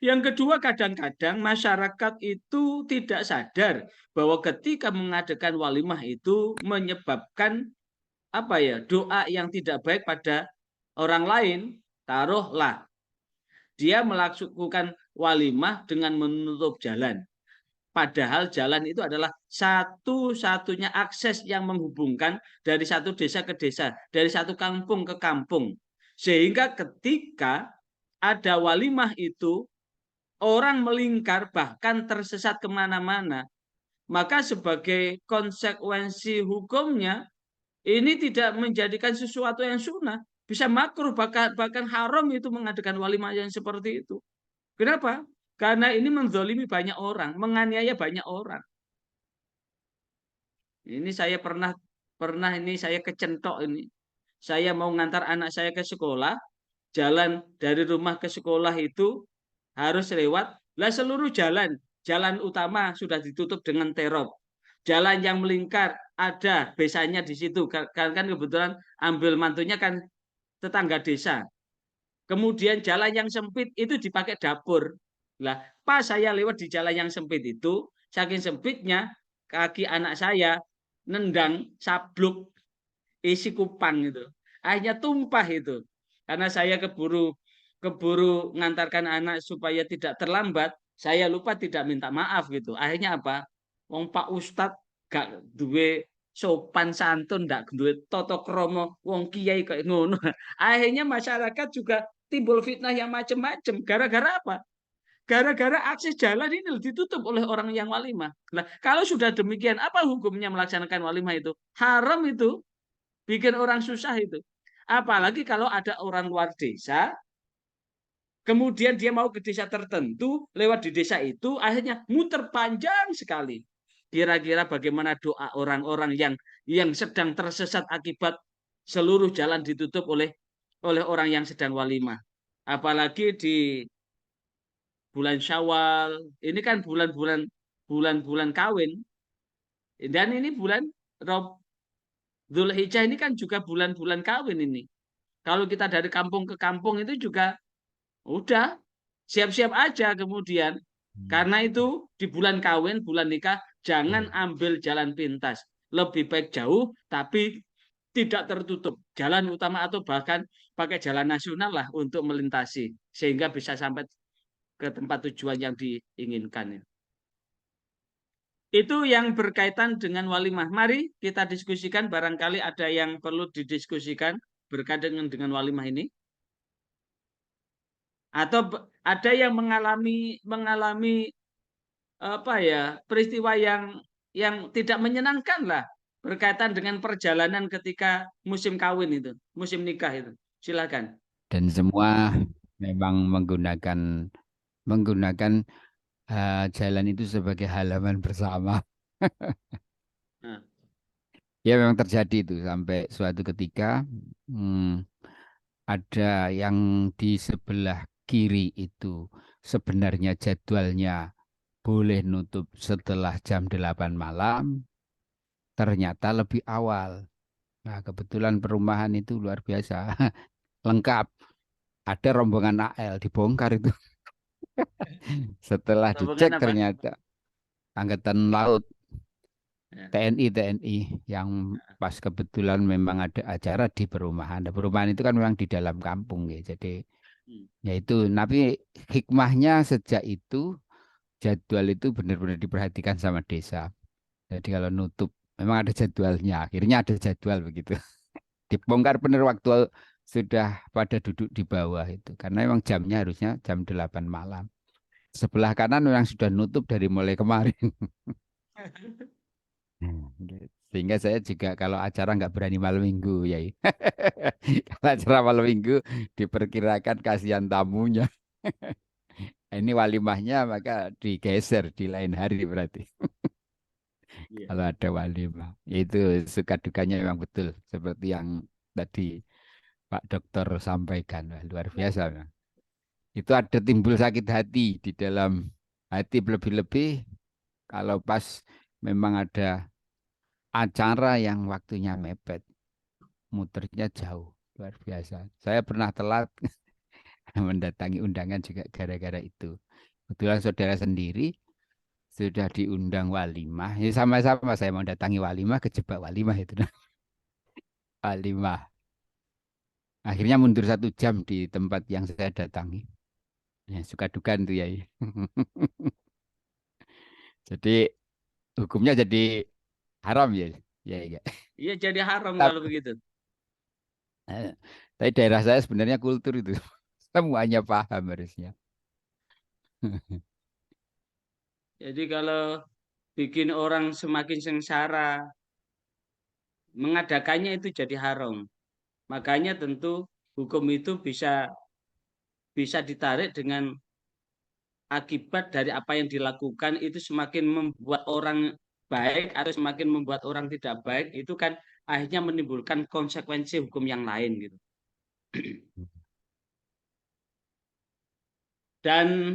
Yang kedua, kadang-kadang masyarakat itu tidak sadar bahwa ketika mengadakan walimah itu menyebabkan doa yang tidak baik pada orang lain. Taruhlah dia melakukan walimah dengan menutup jalan. Padahal jalan itu adalah satu-satunya akses yang menghubungkan dari satu desa ke desa, dari satu kampung ke kampung. Sehingga ketika ada walimah itu, orang melingkar bahkan tersesat kemana-mana. Maka sebagai konsekuensi hukumnya, ini tidak menjadikan sesuatu yang sunnah. Bisa makruh, bahkan haram itu mengadakan walimah yang seperti itu. Kenapa? Karena ini menzalimi banyak orang, menganiaya banyak orang. Ini saya pernah ini saya kecentok ini. Saya mau ngantar anak saya ke sekolah, jalan dari rumah ke sekolah itu harus lewat. Lah seluruh jalan utama sudah ditutup dengan terop. Jalan yang melingkar ada besanya di situ. Kan kebetulan ambil mantunya kan tetangga desa. Kemudian jalan yang sempit itu dipakai dapur. Lah, pas saya lewat di jalan yang sempit itu, saking sempitnya kaki anak saya nendang sabluk isi kupang itu. Akhirnya tumpah itu. Karena saya keburu keburu ngantarkan anak supaya tidak terlambat, saya lupa tidak minta maaf gitu. Akhirnya apa? Wong Pak Ustadz gak duwe sopan santun, gak duwe tata krama wong kiai kayak ngono. Akhirnya masyarakat juga timbul fitnah yang macam-macam. Gara-gara apa? Gara-gara akses jalan ini ditutup oleh orang yang walimah. Nah, kalau sudah demikian, apa hukumnya melaksanakan walimah itu? Haram itu, bikin orang susah itu. Apalagi kalau ada orang luar desa, kemudian dia mau ke desa tertentu, lewat di desa itu, akhirnya muter panjang sekali. Kira-kira bagaimana doa orang-orang yang sedang tersesat akibat seluruh jalan ditutup oleh orang yang sedang walimah. Apalagi di bulan Syawal, ini kan bulan-bulan kawin, dan ini bulan Rob Dzulhijjah ini kan juga bulan-bulan kawin ini. Kalau kita dari kampung ke kampung itu juga udah siap-siap aja kemudian. Karena itu di bulan kawin, bulan nikah, jangan ambil jalan pintas. Lebih baik jauh, tapi tidak tertutup. Jalan utama atau bahkan pakai jalan nasional lah untuk melintasi. Sehingga bisa sampai ke tempat tujuan yang diinginkan. Itu yang berkaitan dengan walimah. Mari kita diskusikan, barangkali ada yang perlu didiskusikan berkaitan dengan walimah ini. Atau ada yang mengalami apa ya, peristiwa yang tidak menyenangkan lah berkaitan dengan perjalanan ketika musim kawin itu, musim nikah itu. Silakan. Dan semua memang menggunakan jalan itu sebagai halaman bersama. Nah, Ya memang terjadi itu sampai suatu ketika ada yang di sebelah kiri itu sebenarnya jadwalnya boleh nutup setelah jam 8 malam, ternyata lebih awal. Nah, kebetulan perumahan itu luar biasa, lengkap. Ada rombongan AL dibongkar itu. Setelah rombongan dicek apa? ternyata Angkatan Laut, Ya. TNI yang pas kebetulan memang ada acara di perumahan. Nah, perumahan itu kan memang di dalam kampung ya. Jadi ya itu, tapi hikmahnya sejak itu jadwal itu benar-benar diperhatikan sama desa. Jadi kalau nutup memang ada jadwalnya. Akhirnya ada jadwal begitu. Dibongkar benar waktu sudah pada duduk di bawah itu. Karena memang jamnya harusnya jam 8 malam. Sebelah kanan memang sudah nutup dari mulai kemarin. Sehingga saya juga kalau acara nggak berani malam minggu ya. Kalau acara malam minggu diperkirakan kasihan tamunya. Ini walimahnya maka digeser di lain hari berarti. Iya. Kalau ada walimah. Itu suka dukanya memang betul. Seperti yang tadi Pak Dokter sampaikan. Wah, luar biasa. Memang. Itu ada timbul sakit hati di dalam hati, lebih-lebih kalau pas memang ada acara yang waktunya mepet, muternya jauh, luar biasa. Saya pernah telat mendatangi undangan juga gara-gara itu. Kebetulan saudara sendiri sudah diundang walimah, ya sama-sama saya mau datangi walimah, kejebak walimah itu. Walimah. Akhirnya mundur 1 jam di tempat yang saya datangi. Ya, suka duka itu ya. Jadi hukumnya jadi haram ya. Ya, ya. Iya jadi haram kalau Tapi, begitu. tapi daerah saya sebenarnya kultur itu semuanya paham harusnya. Jadi kalau bikin orang semakin sengsara, mengadakannya itu jadi haram. Makanya tentu hukum itu bisa ditarik dengan akibat dari apa yang dilakukan itu semakin membuat orang baik atau semakin membuat orang tidak baik, itu kan akhirnya menimbulkan konsekuensi hukum yang lain gitu. Dan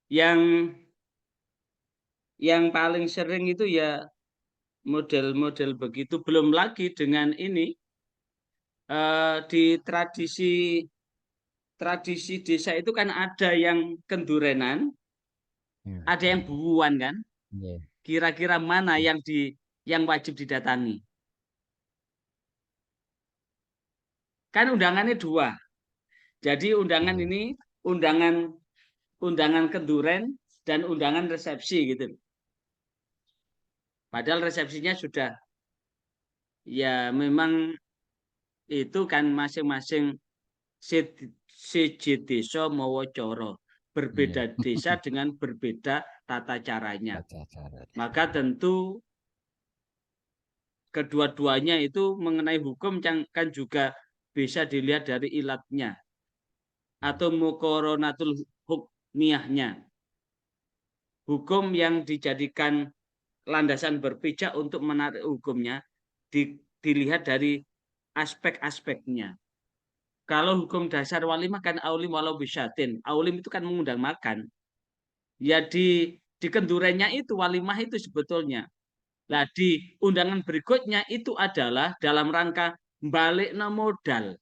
yang paling sering itu ya model-model begitu, belum lagi dengan ini di tradisi desa itu kan ada yang kendurenan, ada yang buuan kan. Kira-kira mana yang wajib didatangi? Kan undangannya 2. Jadi undangan ini undangan kenduren dan undangan resepsi gitu. Padahal resepsinya sudah ya memang itu kan masing-masing siji desa mawa cara. Berbeda desa dengan berbeda tata caranya. Maka tentu kedua-duanya itu mengenai hukum kan juga bisa dilihat dari ilatnya atau mukoronatul hukmiyahnya. Hukum yang dijadikan landasan berpijak untuk menarik hukumnya dilihat dari aspek-aspeknya. Kalau hukum dasar walimah kan aulim walau bisyatin. Aulim itu kan mengundang makan. Ya di kendurennya itu walimah itu sebetulnya. Nah di undangan berikutnya itu adalah dalam rangka balik modal.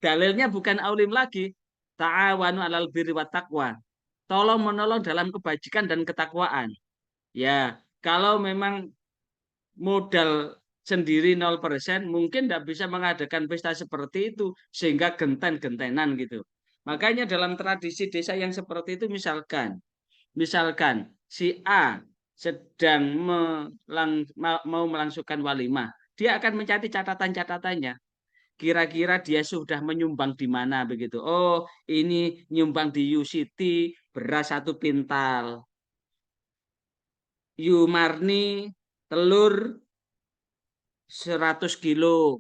Dalilnya bukan aulim lagi. Ta'awanu alal birri wa taqwa. Tolong menolong dalam kebajikan dan ketakwaan. Ya, kalau memang modal sendiri 0%, mungkin tidak bisa mengadakan pesta seperti itu sehingga genten-gentenan gitu. Makanya dalam tradisi desa yang seperti itu misalkan si A sedang mau melangsungkan walimah, dia akan mencatat catatan-catatannya. Kira-kira dia sudah menyumbang di mana begitu. Oh, ini nyumbang di UCT beras 1 pintal. Yumarni telur 100 kilo.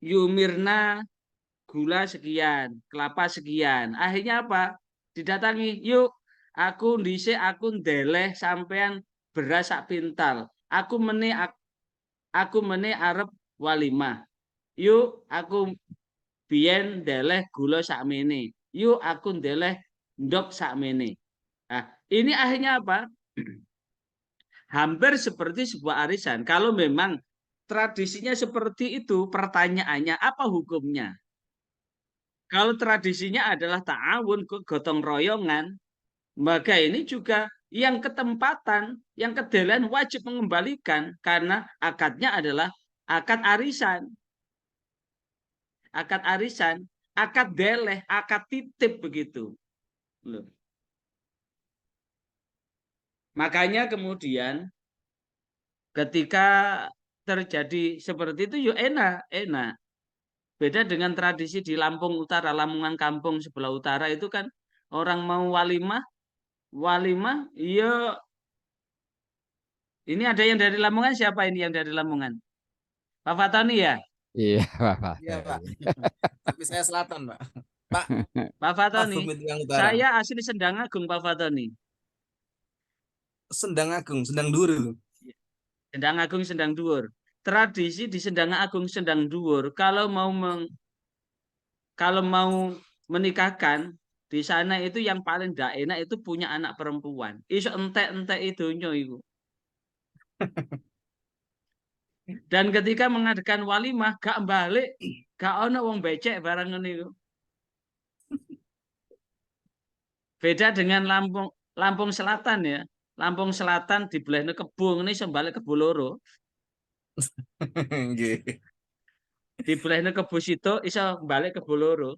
Yumirna gula sekian, kelapa sekian. Akhirnya apa? Didatangi, yuk aku ndeleh sampean beras 1 pintal. Aku meni arep walimah. Yuk aku biyen ndeleh gula sakmene. Yuk aku ndeleh ndok sakmene. Nah, ini akhirnya apa? Hampir seperti sebuah arisan. Kalau memang tradisinya seperti itu, pertanyaannya apa hukumnya? Kalau tradisinya adalah ta'awun, gotong royongan, maka ini juga yang ketempatan, yang kedelan wajib mengembalikan karena akadnya adalah akad arisan. Akad arisan, akad deleh, akad titip begitu. Loh. Makanya kemudian ketika terjadi seperti itu ya enak. Beda dengan tradisi di Lampung Utara, Lamongan kampung sebelah utara itu kan orang mau walimah, iya. Ini ada yang dari Lamongan, siapa ini yang dari Lamongan? Pak Fatoni ya? Iya, Pak. Iya, Pak. Tapi saya selatan, Pak. Pak Fatoni, Agung itu yang utara. saya asli Sendang Agung, Pak Fatoni. Sendang Agung, Sendang Dhuwur itu. Sendang Agung, Sendang Dhuwur. Tradisi di Sendang Agung, Sendang Dhuwur, kalau mau menikahkan di sana itu yang paling tidak enak itu punya anak perempuan. Iso entek-entek itu nyoy. Dan ketika mengadakan walimah gak balik, gak ono wong becek barang niku. Beda dengan Lampung Selatan ya. Lampung Selatan dibelehne kebo ngene iso balik kebo loro. Nggih. Dibelehne kebo situ iso balik kebo loro.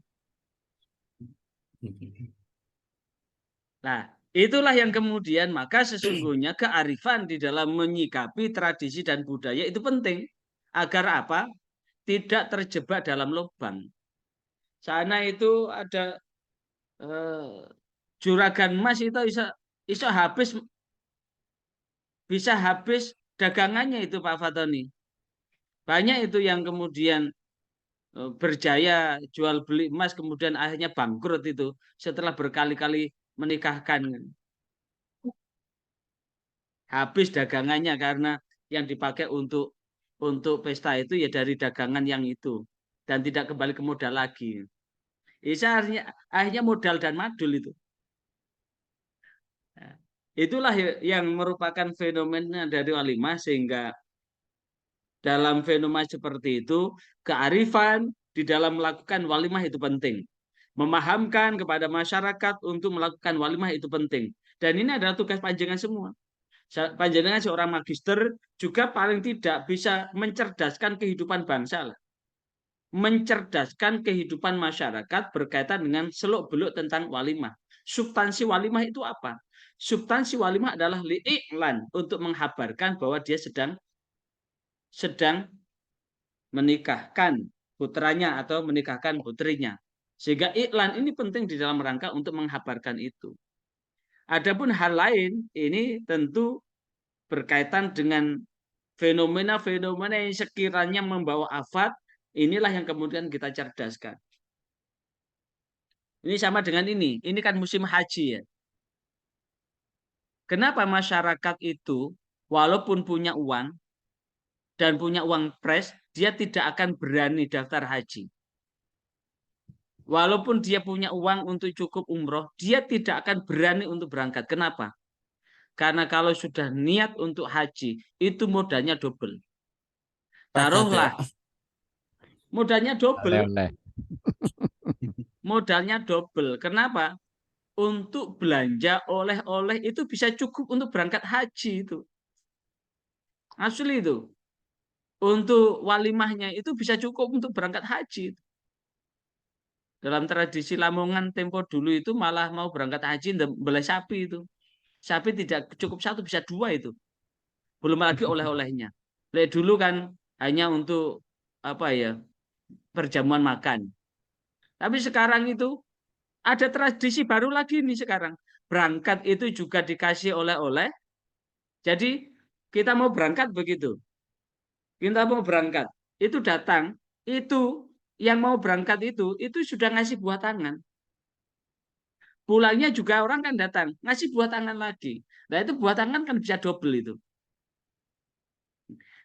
Nah, itulah yang kemudian maka sesungguhnya kearifan di dalam menyikapi tradisi dan budaya itu penting agar apa? Tidak terjebak dalam lubang. Sana itu ada juragan emas itu bisa habis dagangannya itu Pak Fatoni. Banyak itu yang kemudian berjaya jual beli emas kemudian akhirnya bangkrut itu setelah berkali-kali menikahkan. habis dagangannya karena yang dipakai untuk pesta itu ya dari dagangan yang itu dan tidak kembali ke modal lagi. Isa akhirnya modal dan madul itu. Nah, itulah yang merupakan fenomena dari walimah, sehingga dalam fenomena seperti itu kearifan di dalam melakukan walimah itu penting. Memahamkan kepada masyarakat untuk melakukan walimah itu penting. Dan ini adalah tugas panjenengan semua. Panjenengan seorang magister juga paling tidak bisa mencerdaskan kehidupan bangsa lah. Mencerdaskan kehidupan masyarakat berkaitan dengan seluk-beluk tentang walimah. Substansi walimah itu apa? Substansi walimah adalah li'iklan, untuk menghabarkan bahwa dia sedang menikahkan putranya atau menikahkan putrinya. Sehingga iklan ini penting di dalam rangka untuk menghabarkan itu. Adapun hal lain ini tentu berkaitan dengan fenomena-fenomena yang sekiranya membawa afat. Inilah yang kemudian kita cerdaskan. Ini sama dengan ini kan musim haji ya. Kenapa masyarakat itu walaupun punya uang dan punya uang pres, dia tidak akan berani daftar haji. Walaupun dia punya uang untuk cukup umroh, dia tidak akan berani untuk berangkat. Kenapa? Karena kalau sudah niat untuk haji, itu modalnya double. Taruhlah, modalnya double. Oleh-oleh. Modalnya double. Kenapa? Untuk belanja oleh-oleh itu bisa cukup untuk berangkat haji itu. Asli itu. Untuk walimahnya itu bisa cukup untuk berangkat haji. Dalam tradisi Lamongan tempo dulu itu malah mau berangkat haji beli sapi itu. Sapi tidak cukup satu, bisa dua itu. Belum lagi oleh-olehnya. Dulu kan hanya untuk apa ya, perjamuan makan. Tapi sekarang itu ada tradisi baru lagi nih sekarang. Berangkat itu juga dikasih oleh-oleh. Jadi kita mau berangkat begitu. Kita mau berangkat. Itu datang. Itu yang mau berangkat itu sudah ngasih buah tangan. Pulangnya juga orang kan datang. Ngasih buah tangan lagi. Nah itu buah tangan kan bisa double itu.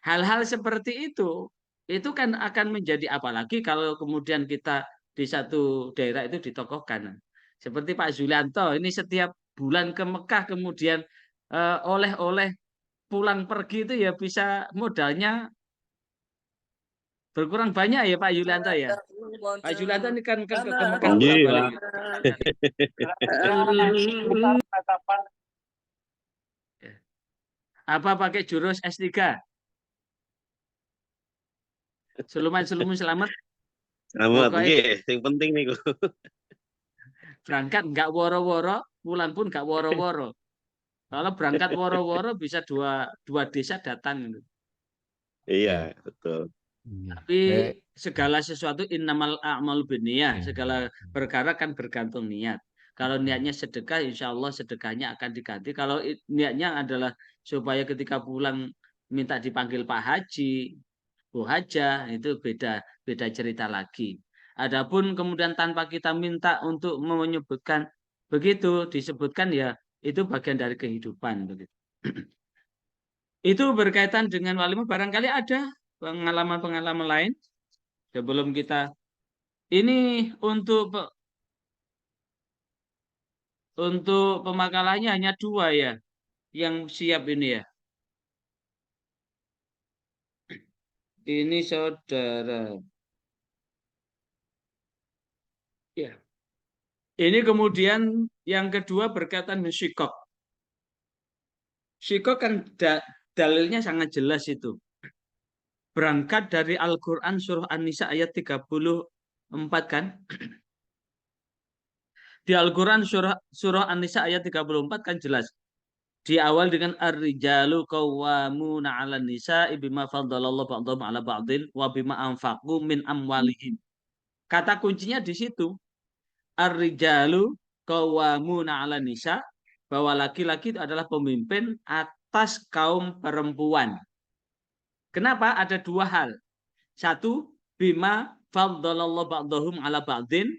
Hal-hal seperti itu kan akan menjadi, apalagi kalau kemudian kita di satu daerah itu ditokohkan. Seperti Pak Zulianto, ini setiap bulan ke Mekah kemudian oleh-oleh pulang pergi itu ya bisa modalnya berkurang banyak ya Pak Yulianto ya. Pak Yulianto ini kan ke Mekah bolak-balik. Apa pakai jurus S3? Seluman-seluman selamat. Selamat, Pokoknya yang penting nih. berangkat nggak woro-woro, pulang pun nggak woro-woro. Kalau berangkat woro-woro bisa dua desa datang. Iya, betul. Tapi segala sesuatu innamal a'malu binniyah, segala perkara kan bergantung niat. Kalau niatnya sedekah, insya Allah sedekahnya akan diganti. Kalau niatnya adalah supaya ketika pulang minta dipanggil Pak Haji, Bu Haja, itu beda cerita lagi. Adapun kemudian tanpa kita minta untuk menyebutkan begitu, disebutkan ya itu bagian dari kehidupan begitu. Itu berkaitan dengan walimah. Barangkali ada pengalaman-pengalaman lain sebelum kita ini untuk pemakalannya hanya 2 ya yang siap ini ya. Ini saudara. Ya. Ini kemudian yang kedua berkaitan dengan syikok. Syikok kan dalilnya sangat jelas itu. Berangkat dari Al-Quran surah An-Nisa ayat 34 kan. Di Al-Quran surah An-Nisa ayat 34 kan jelas. Di awal dengan ar-rijalu qawwamuna 'alan nisa'i bima faddalallahu ba'dahum 'ala ba'din wa bima anfaqu min amwalihim. Kata kuncinya di situ. Ar-rijalu qawwamuna 'alan nisa, bahwa laki-laki itu adalah pemimpin atas kaum perempuan. Kenapa? Ada 2 hal. 1, bima faddalallahu ba'dahum 'ala ba'din.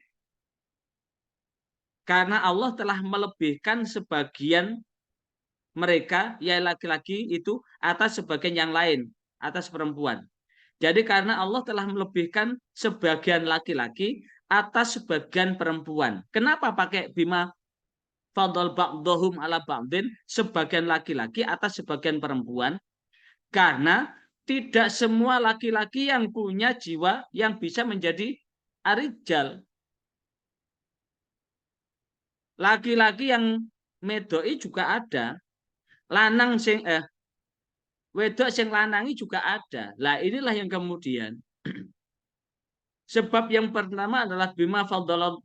Karena Allah telah melebihkan sebagian mereka, ya laki-laki itu atas sebagian yang lain, atas perempuan. Jadi karena Allah telah melebihkan sebagian laki-laki atas sebagian perempuan. Kenapa pakai bima fadl ba'dhum ala ba'din, sebagian laki-laki atas sebagian perempuan? Karena tidak semua laki-laki yang punya jiwa yang bisa menjadi arijal. Laki-laki yang medoi juga ada. Lanang sing wedok sing lanangi juga ada. Lah inilah yang kemudian sebab yang pertama adalah bima faddalallahu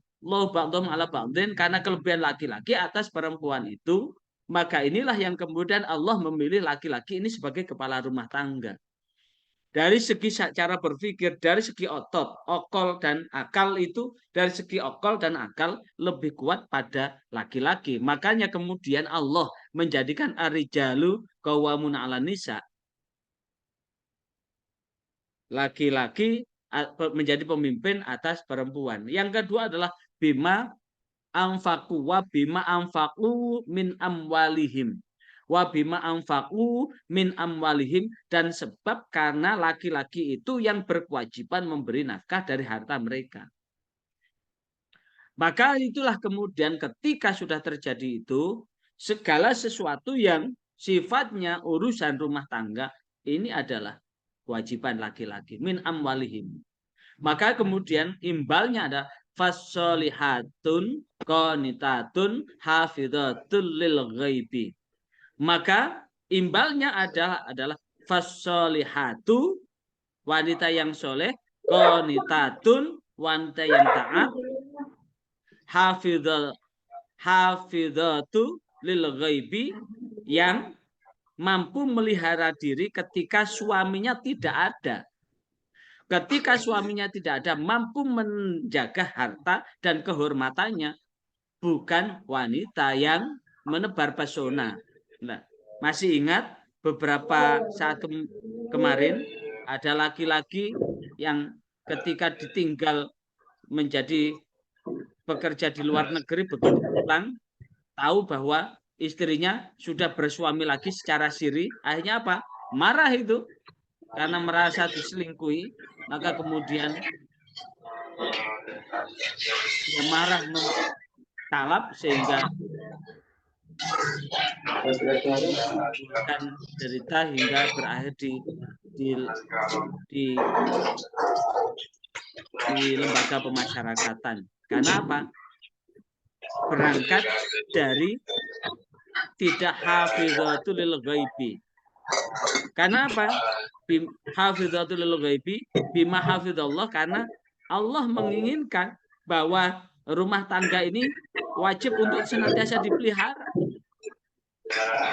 ba'dhum ala ba'din, karena kelebihan laki-laki atas perempuan itu, maka inilah yang kemudian Allah memilih laki-laki ini sebagai kepala rumah tangga. Dari segi cara berpikir, dari segi otot, okol dan akal itu, dari segi okol dan akal lebih kuat pada laki-laki. Makanya kemudian Allah menjadikan ar-rijalu qawwamun 'alan nisa. Laki-laki menjadi pemimpin atas perempuan. Yang kedua adalah bima anfaqu wa bima anfaqu min amwalihim. Wa bima anfaqu min amwalihim, dan sebab karena laki-laki itu yang berkewajiban memberi nafkah dari harta mereka. Maka itulah kemudian ketika sudah terjadi itu, segala sesuatu yang sifatnya urusan rumah tangga ini adalah kewajiban laki-laki min amwalihim. Maka kemudian imbalnya ada fasolihatun qanitatun hafidhatul lil ghaibi. Maka imbalnya adalah fasolihatu, wanita yang soleh, qanitatun, wanita yang taat, hafidhatu lil ghaibi, yang mampu melihara diri ketika suaminya tidak ada. Ketika suaminya tidak ada, mampu menjaga harta dan kehormatannya. Bukan wanita yang menebar pesona. Nah, masih ingat beberapa saat kemarin ada laki-laki yang ketika ditinggal menjadi pekerja di luar negeri, begitu pulang tahu bahwa istrinya sudah bersuami lagi secara siri, akhirnya apa? Marah itu karena merasa diselingkuhi, maka kemudian dia marah talak sehingga menimbulkan derita hingga berakhir di lembaga pemasyarakatan. Karena apa? Berangkat dari tidak hafidhatul lil ghaibi. Karena apa? Hafidhatul lil ghaibi bima hafidhallah, karena Allah menginginkan bahwa rumah tangga ini wajib untuk senantiasa dipelihara.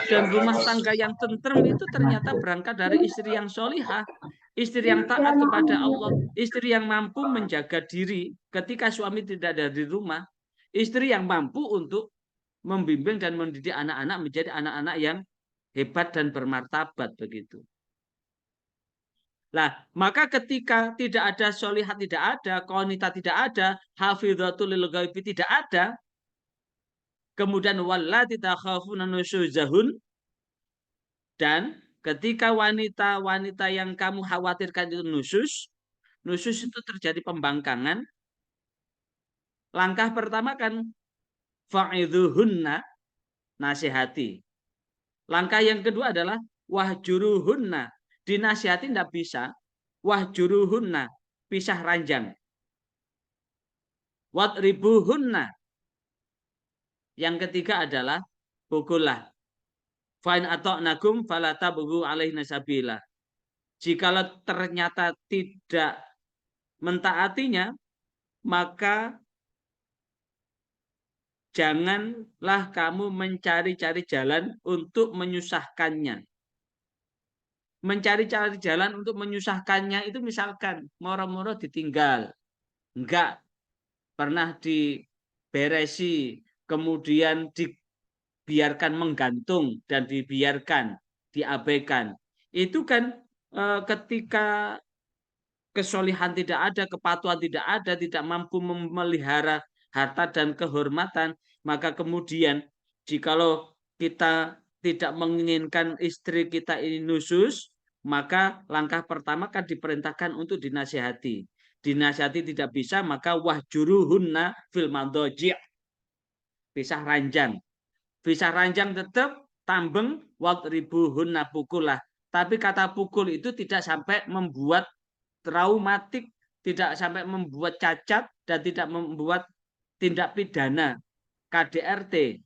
Dan rumah tangga yang tentrem itu ternyata berangkat dari istri yang solihah, istri yang taat kepada Allah, istri yang mampu menjaga diri ketika suami tidak ada di rumah, istri yang mampu untuk membimbing dan mendidik anak-anak menjadi anak-anak yang hebat dan bermartabat begitu. Nah, maka ketika tidak ada solihah, tidak ada qanitah, tidak ada hafidhatul lil ghaibi, tidak ada, kemudian wallati takhafuna nusyuzahun, dan ketika wanita-wanita yang kamu khawatirkan itu nusyuz itu terjadi pembangkangan. Langkah pertama kan fa'idhuhunna, nasihati. Langkah yang kedua adalah wahjuruhunna, dinasihati tidak bisa, wahjuruhunna, pisah ranjang. Wadribuhunna, yang ketiga adalah pukullah. Fa'in ata'nakum fala tabghu alaihinna sabila. Jikalau ternyata tidak mentaatinya, maka janganlah kamu mencari-cari jalan untuk menyusahkannya. Mencari-cari jalan untuk menyusahkannya itu misalkan moro-moro ditinggal, enggak pernah diberesi, kemudian dibiarkan menggantung dan dibiarkan diabaikan. Itu kan ketika kesolihan tidak ada, kepatuhan tidak ada, tidak mampu memelihara harta dan kehormatan, maka kemudian jikalau kita tidak menginginkan istri kita ini nusyuz, maka langkah pertama kan diperintahkan untuk dinasihati. Dinasihati tidak bisa, maka wahjuruhunna fil madhaji'. Pisah ranjang. Pisah ranjang tetap tambeng wadribuhunna pukulah. Tapi kata pukul itu tidak sampai membuat traumatik, tidak sampai membuat cacat, dan tidak membuat tindak pidana KDRT.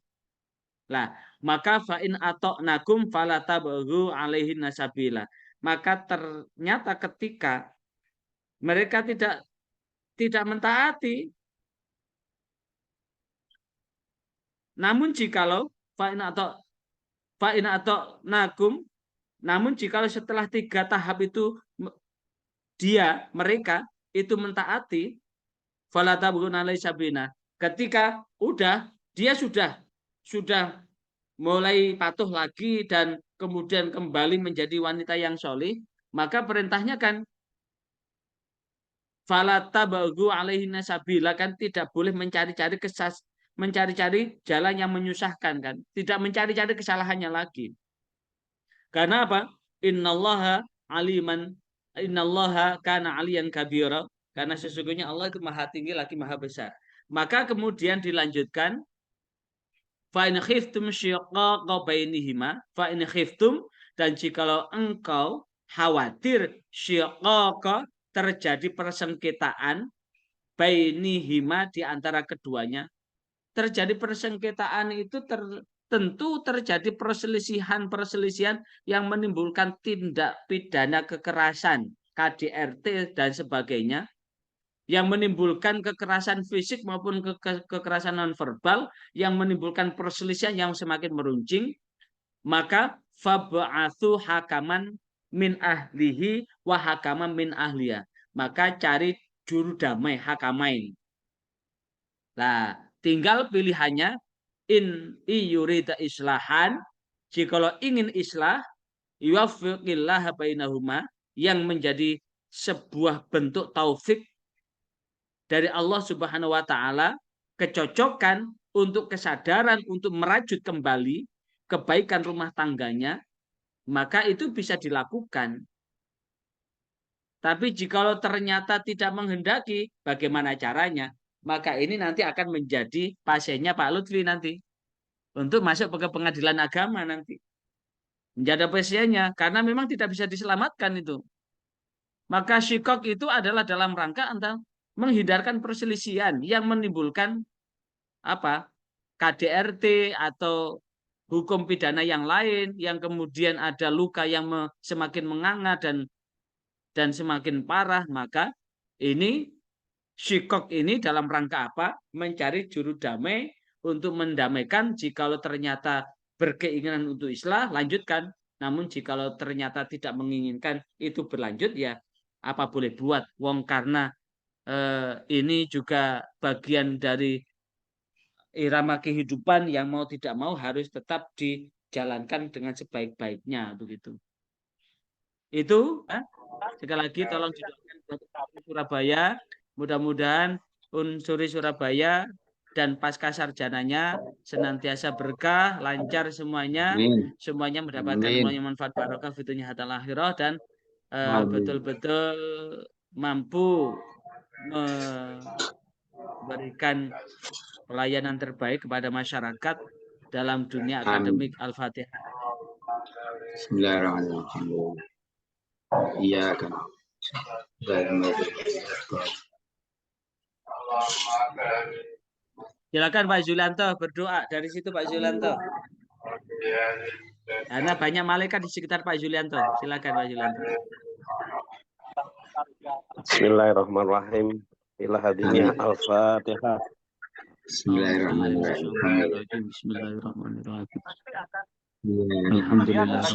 Lah, maka fa'in ata'nakum fala tabghu alaihin nasabila. Maka ternyata ketika mereka tidak mentaati, namun jikalau fa'in ata'nakum, namun jikalau setelah 3 tahap itu mereka itu mentaati, fala tabghu alaihin sabila. Ketika dia sudah mulai patuh lagi dan kemudian kembali menjadi wanita yang solih, maka perintahnya kan fala tabghu alaihin sabila, kan tidak boleh mencari-cari jalan yang menyusahkan, kan tidak mencari-cari kesalahannya lagi. Karena apa? Innallaha kana aliyan kabira, karena sesungguhnya Allah itu maha tinggi lagi maha besar. Maka kemudian dilanjutkan fa'in khiftum syiqaqa bainihima, fa'in khiftum, dan jikalau engkau khawatir syiqaqa, terjadi persengketaan bainihima, di antara keduanya. Terjadi persengketaan itu tentu terjadi perselisihan yang menimbulkan tindak pidana kekerasan, KDRT dan sebagainya, yang menimbulkan kekerasan fisik maupun kekerasan nonverbal, yang menimbulkan perselisihan yang semakin meruncing, maka fab'atsu hakaman min ahlihi wa hakaman min ahliya. Maka cari juru damai, hakamain. Nah, tinggal pilihannya in yurida islahan, jikalau ingin islah, yuwaffiqillah bainahuma, yang menjadi sebuah bentuk taufik dari Allah Subhanahu wa taala, kecocokan untuk kesadaran untuk merajut kembali kebaikan rumah tangganya, maka itu bisa dilakukan. Tapi jikalau ternyata tidak menghendaki, bagaimana caranya? Maka ini nanti akan menjadi pasiennya Pak Lutfi nanti untuk masuk ke pengadilan agama nanti. Menjadi pasiennya, karena memang tidak bisa diselamatkan itu. Maka syikok itu adalah dalam rangka menghindarkan perselisihan yang menimbulkan KDRT atau hukum pidana yang lain, yang kemudian ada luka yang semakin menganga dan semakin parah. Maka ini syikok ini dalam rangka apa? Mencari juru damai untuk mendamaikan. Jikalau ternyata berkeinginan untuk islah, lanjutkan. Namun jikalau ternyata tidak menginginkan itu berlanjut, ya apa boleh buat. Wong karena ini juga bagian dari irama kehidupan yang mau tidak mau harus tetap dijalankan dengan sebaik-baiknya, begitu. Itu sekali lagi tolong didoakan Surabaya, mudah-mudahan Unsuri Surabaya dan pasca sarjananya senantiasa berkah, lancar semuanya, semuanya mendapatkan manfaat barokah fitunya hatal akhirah, dan betul-betul mampu memberikan pelayanan terbaik kepada masyarakat dalam dunia akademik. Al-Fatihah. Bismillahirrahmanirrahim. Iya kan. Silakan Pak Zulianto berdoa dari situ, Pak Zulianto. Karena banyak malaikat di sekitar Pak Zulianto. Silakan Pak Zulianto. Bismillahirrahmanirrahim. Ila hadiniah Al-Fatihah. Bismillahirrahmanirrahim. Bismillahirrahmanirrahim. Alhamdulillah.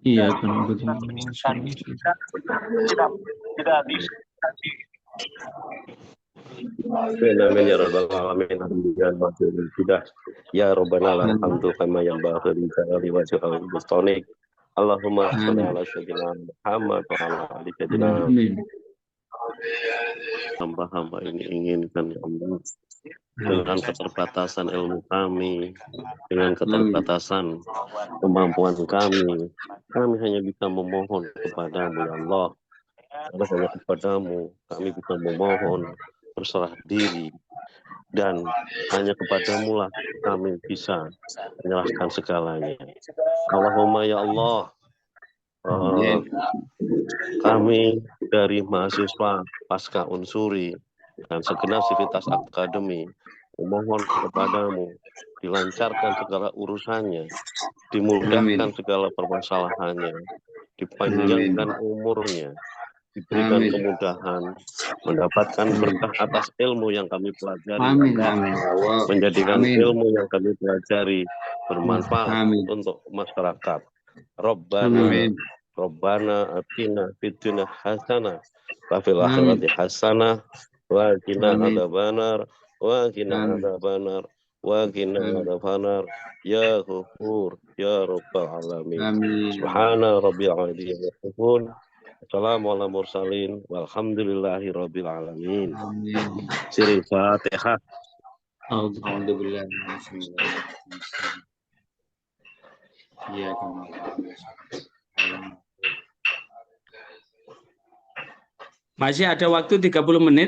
Iya, Amin ya rabbal alamin. Ya rabbana alhamdu kama yanbaghi li jalali wajhika mustanik. Allahumma shalli ala sayyidina Muhammad wa ala ali sayyidina. Hamba-hamba ini inginkan ya Allah dengan keterbatasan ilmu kami, dengan keterbatasan kemampuan kami hanya bisa memohon kepadamu ya Allah. Karena hanya kepadamu kami bisa memohon, berserah diri, dan hanya kepadamu lah kami bisa menyerahkan segalanya. Allahumma ya Allah, kami dari mahasiswa Pasca Unsuri dan segenap sivitas akademi memohon kepadamu dilancarkan segala urusannya, dimudahkan segala permasalahannya, dipanjangkan umurnya, diberikan kemudahan, mendapatkan berkah atas ilmu yang kami pelajari, menjadikan ilmu yang kami pelajari bermanfaat untuk masyarakat. Rabbana atina fid dunya hasanah wa fil akhirati hasanah wa qina adzabannar wa qina adzabannar wa qina adzabannar ya ghafur ya rabbal alamin. Subhana rabbil izzati Assalamu ala mursalin walhamdulillahi rabbil alamin. Siril Fatihah. Alhamdulillah. Masih ada waktu 30 menit.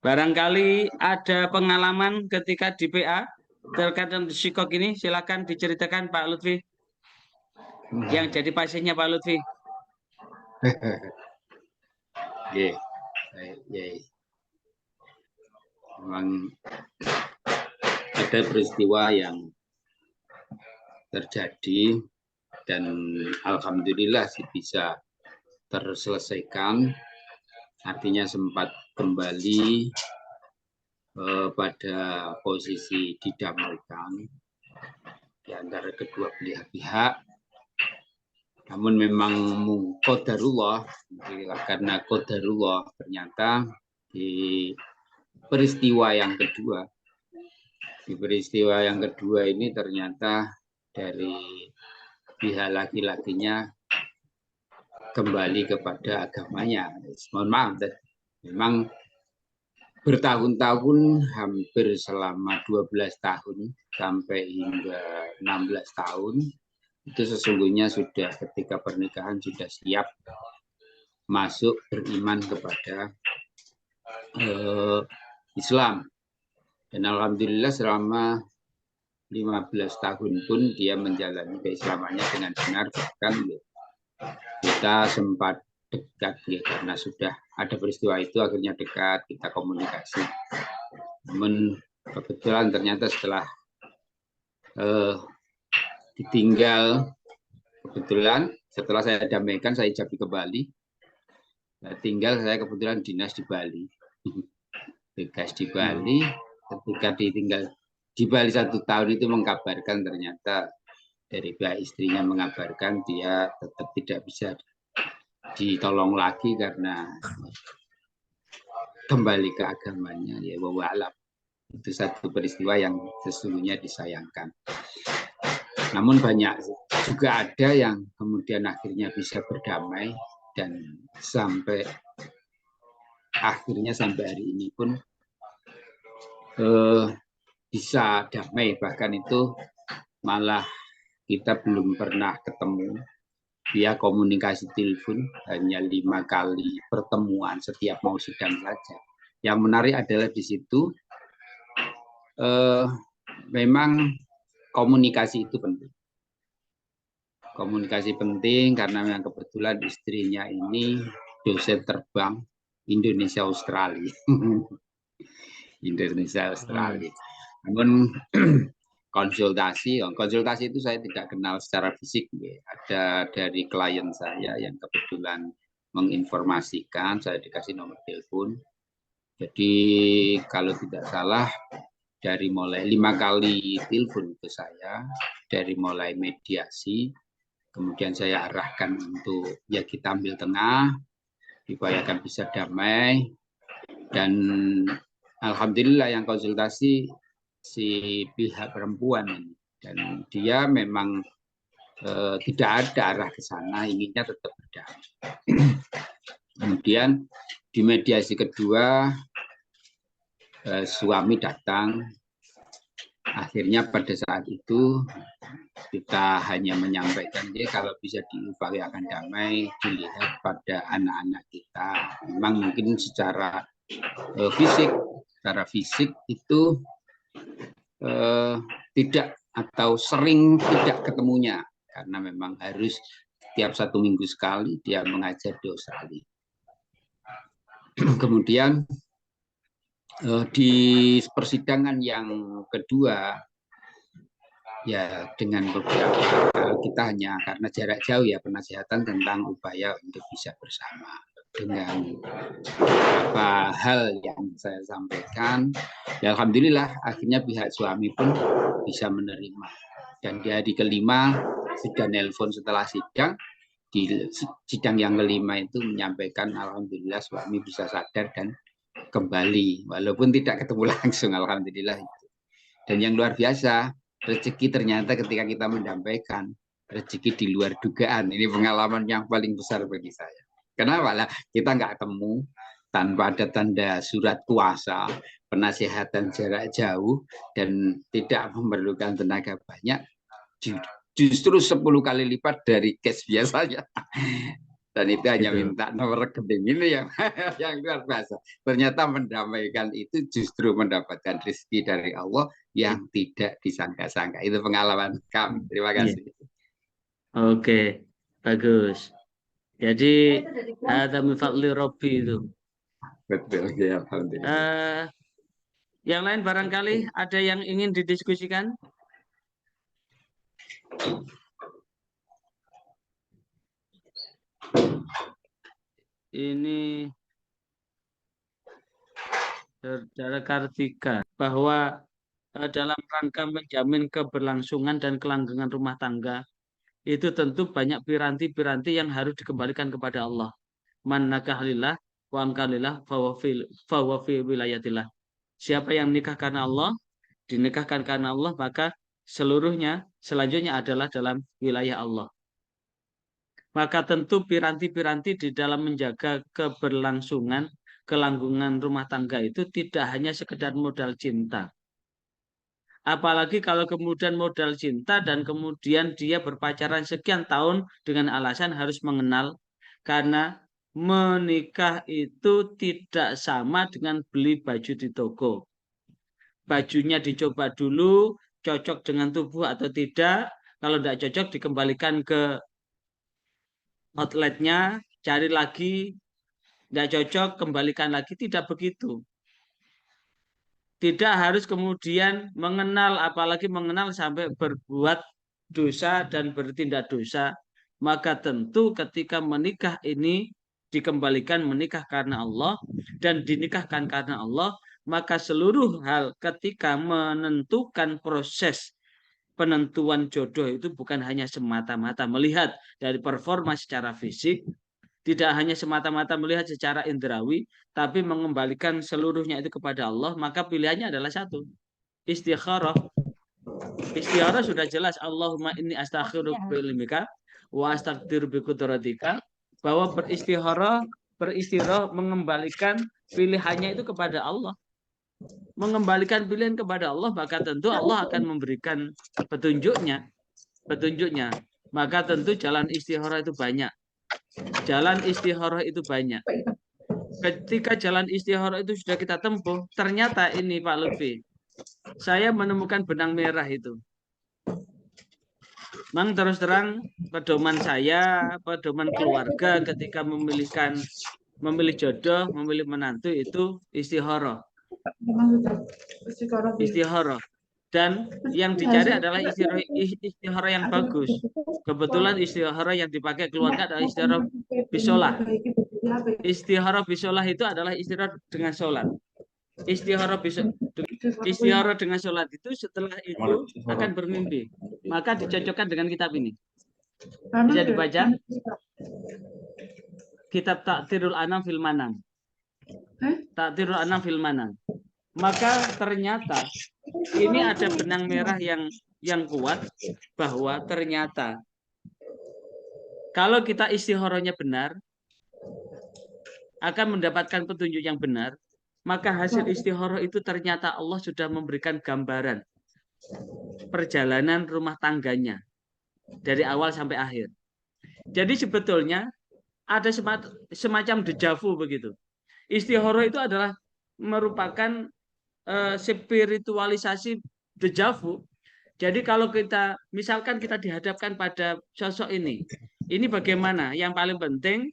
Barangkali ada pengalaman ketika di PA terkait dengan Syikok ini, silakan diceritakan Pak Lutfi. Yang jadi pasiennya Pak Lutfi. Memang ada peristiwa yang terjadi dan alhamdulillah bisa terselesaikan, artinya sempat kembali pada posisi didamaikan di antara kedua belah pihak. Namun memang qadarullah, karena qadarullah ternyata di peristiwa yang kedua ini ternyata dari pihak laki-lakinya kembali kepada agamanya. Mohon maaf, memang bertahun-tahun, hampir selama 12 tahun sampai hingga 16 tahun, itu sesungguhnya sudah ketika pernikahan sudah siap masuk beriman kepada Islam. Dan alhamdulillah selama 15 tahun pun dia menjalani keislamannya dengan benar, bahkan kita sempat dekat ya, karena sudah ada peristiwa itu akhirnya dekat, kita komunikasi. Namun kebetulan ternyata setelah ditinggal, kebetulan setelah saya damaikan, saya ijabi ke Bali, tinggal saya kebetulan dinas di Bali. Tugas di Bali, ketika ditinggal di Bali 1 tahun itu mengkabarkan ternyata dari pihak istrinya mengabarkan dia tetap tidak bisa ditolong lagi karena kembali ke agamanya. Ya wallahu. Itu satu peristiwa yang sesungguhnya disayangkan. Namun banyak juga ada yang kemudian akhirnya bisa berdamai dan sampai akhirnya sampai hari ini pun bisa damai, bahkan itu malah kita belum pernah ketemu via komunikasi telepon, hanya 5 kali pertemuan setiap mau sidang saja. Yang menarik adalah di situ memang komunikasi itu penting. Komunikasi penting karena memang kebetulan istrinya ini dosen terbang Indonesia Australia. Indonesia Australia. Namun konsultasi itu saya tidak kenal secara fisik. Ada dari klien saya yang kebetulan menginformasikan, saya dikasih nomor telepon. Jadi kalau tidak salah dari mulai 5 kali telepon ke saya, dari mulai mediasi, kemudian saya arahkan untuk ya kita ambil tengah, diupayakan bisa damai, dan alhamdulillah yang konsultasi si pihak perempuan ini, dan dia memang tidak ada arah ke sana, inginnya tetap berdamai. Kemudian di mediasi kedua suami datang. Akhirnya pada saat itu kita hanya menyampaikan dia kalau bisa diupayakan damai, dilihat pada anak-anak kita. Memang mungkin secara fisik itu tidak atau sering tidak ketemunya, karena memang harus tiap 1 minggu sekali dia mengajar di Australia. Kemudian di persidangan yang kedua, ya dengan beberapa kita hanya karena jarak jauh ya penasihatan tentang upaya untuk bisa bersama. Dengan beberapa hal yang saya sampaikan, ya alhamdulillah akhirnya pihak suami pun bisa menerima. Dan di hari kelima sudah nelpon setelah sidang, di sidang yang kelima itu menyampaikan alhamdulillah suami bisa sadar dan kembali, walaupun tidak ketemu langsung, alhamdulillah itu. Dan yang luar biasa, rezeki ternyata ketika kita menyampaikan rezeki di luar dugaan. Ini pengalaman yang paling besar bagi saya. Kenapa lah kita nggak ketemu tanpa ada tanda surat kuasa, penasihatan jarak jauh, dan tidak memerlukan tenaga banyak, justru 10 kali lipat dari cash biasanya. Dan itu hanya minta nomor rekening ini yang luar biasa. Ternyata mendamaikan itu justru mendapatkan rezeki dari Allah yang tidak disangka-sangka. Itu pengalaman kami. Terima kasih. Oke, bagus. Jadi ada mifadli Robbi itu. Betul, ya, alhamdulillah. Yang lain barangkali ada yang ingin didiskusikan? Ini Saudara Kartika, bahwa dalam rangka menjamin keberlangsungan dan kelanggengan rumah tangga, itu tentu banyak piranti-piranti yang harus dikembalikan kepada Allah. Man nakahlillah wa amkalillah fahuwa fi wilayatillah. Siapa yang menikah karena Allah, dinikahkan karena Allah, maka selanjutnya adalah dalam wilayah Allah. Maka tentu piranti-piranti di dalam menjaga keberlangsungan, kelanggengan rumah tangga itu tidak hanya sekedar modal cinta. Apalagi kalau kemudian modal cinta dan kemudian dia berpacaran sekian tahun dengan alasan harus mengenal, karena menikah itu tidak sama dengan beli baju di toko. Bajunya dicoba dulu, cocok dengan tubuh atau tidak. Kalau tidak cocok dikembalikan ke outletnya, cari lagi, tidak cocok, kembalikan lagi. Tidak begitu. Tidak harus kemudian mengenal, apalagi mengenal sampai berbuat dosa dan bertindak dosa. Maka tentu ketika menikah ini dikembalikan menikah karena Allah dan dinikahkan karena Allah, maka seluruh hal ketika menentukan proses penentuan jodoh itu bukan hanya semata-mata melihat dari performa secara fisik, tidak hanya semata-mata melihat secara indrawi, tapi mengembalikan seluruhnya itu kepada Allah, maka pilihannya adalah satu, istikharah. Istikharah sudah jelas, Allahumma inni astaghfiruka bi ilmika wa astaqdiru bi qudratika, bahwa beristikharah mengembalikan pilihannya itu kepada Allah. Mengembalikan pilihan kepada Allah, maka tentu Allah akan memberikan petunjuknya. Maka tentu jalan istikharah itu banyak. Ketika jalan istikharah itu sudah kita tempuh, ternyata ini Pak Lutfi, saya menemukan benang merah itu. Memang terus terang pedoman saya, pedoman keluarga ketika memilih jodoh, memilih menantu itu istikharah. Dan yang dicari adalah istikharah yang bagus. Kebetulan istikharah yang dipakai keluarga adalah istikharah bisolah. Istikharah bisolah itu adalah istikharah dengan sholat. Istikharah dengan sholat itu setelah itu akan bermimpi. Maka dicocokkan dengan kitab ini. Bisa dibaca. Kitab Ta'thirul Anam fil Manam. Ta'thirul Anam fil Manam. Maka ternyata ini ada benang merah yang kuat, bahwa ternyata kalau kita istikharahnya benar, akan mendapatkan petunjuk yang benar, maka hasil istikharah itu ternyata Allah sudah memberikan gambaran perjalanan rumah tangganya dari awal sampai akhir. Jadi sebetulnya ada semacam dejavu begitu. Istikharah itu adalah merupakan spiritualisasi dejavu. Jadi kalau kita misalkan kita dihadapkan pada sosok ini bagaimana? Yang paling penting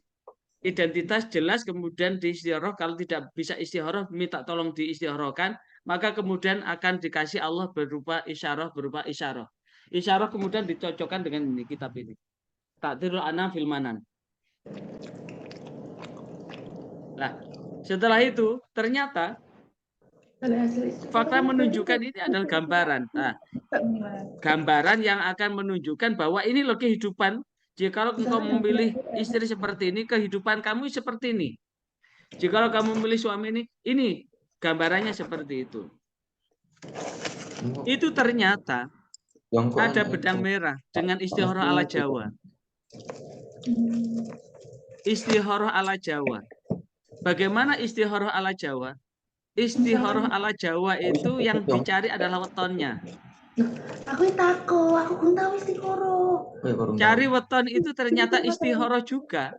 identitas jelas, kemudian diistikharah. Kalau tidak bisa istikharah, minta tolong diistikharahkan, maka kemudian akan dikasih Allah berupa isyarah. Isyarah kemudian dicocokkan dengan ini kitab ini. Takdirul Anam Filmanan. Nah, setelah itu ternyata fakta menunjukkan ini adalah gambaran. Nah, gambaran yang akan menunjukkan bahwa ini loh kehidupan. Jika engkau memilih istri seperti ini, kehidupan kamu seperti ini. Jika kamu memilih suami ini gambarannya seperti itu. Itu ternyata ada benang merah dengan istikharah ala Jawa. Istikharah ala Jawa. Bagaimana istikharah ala Jawa? Istikharah ala Jawa itu yang dicari adalah wetonnya. Aku belum tahu istikharah. Cari weton itu ternyata istikharah juga.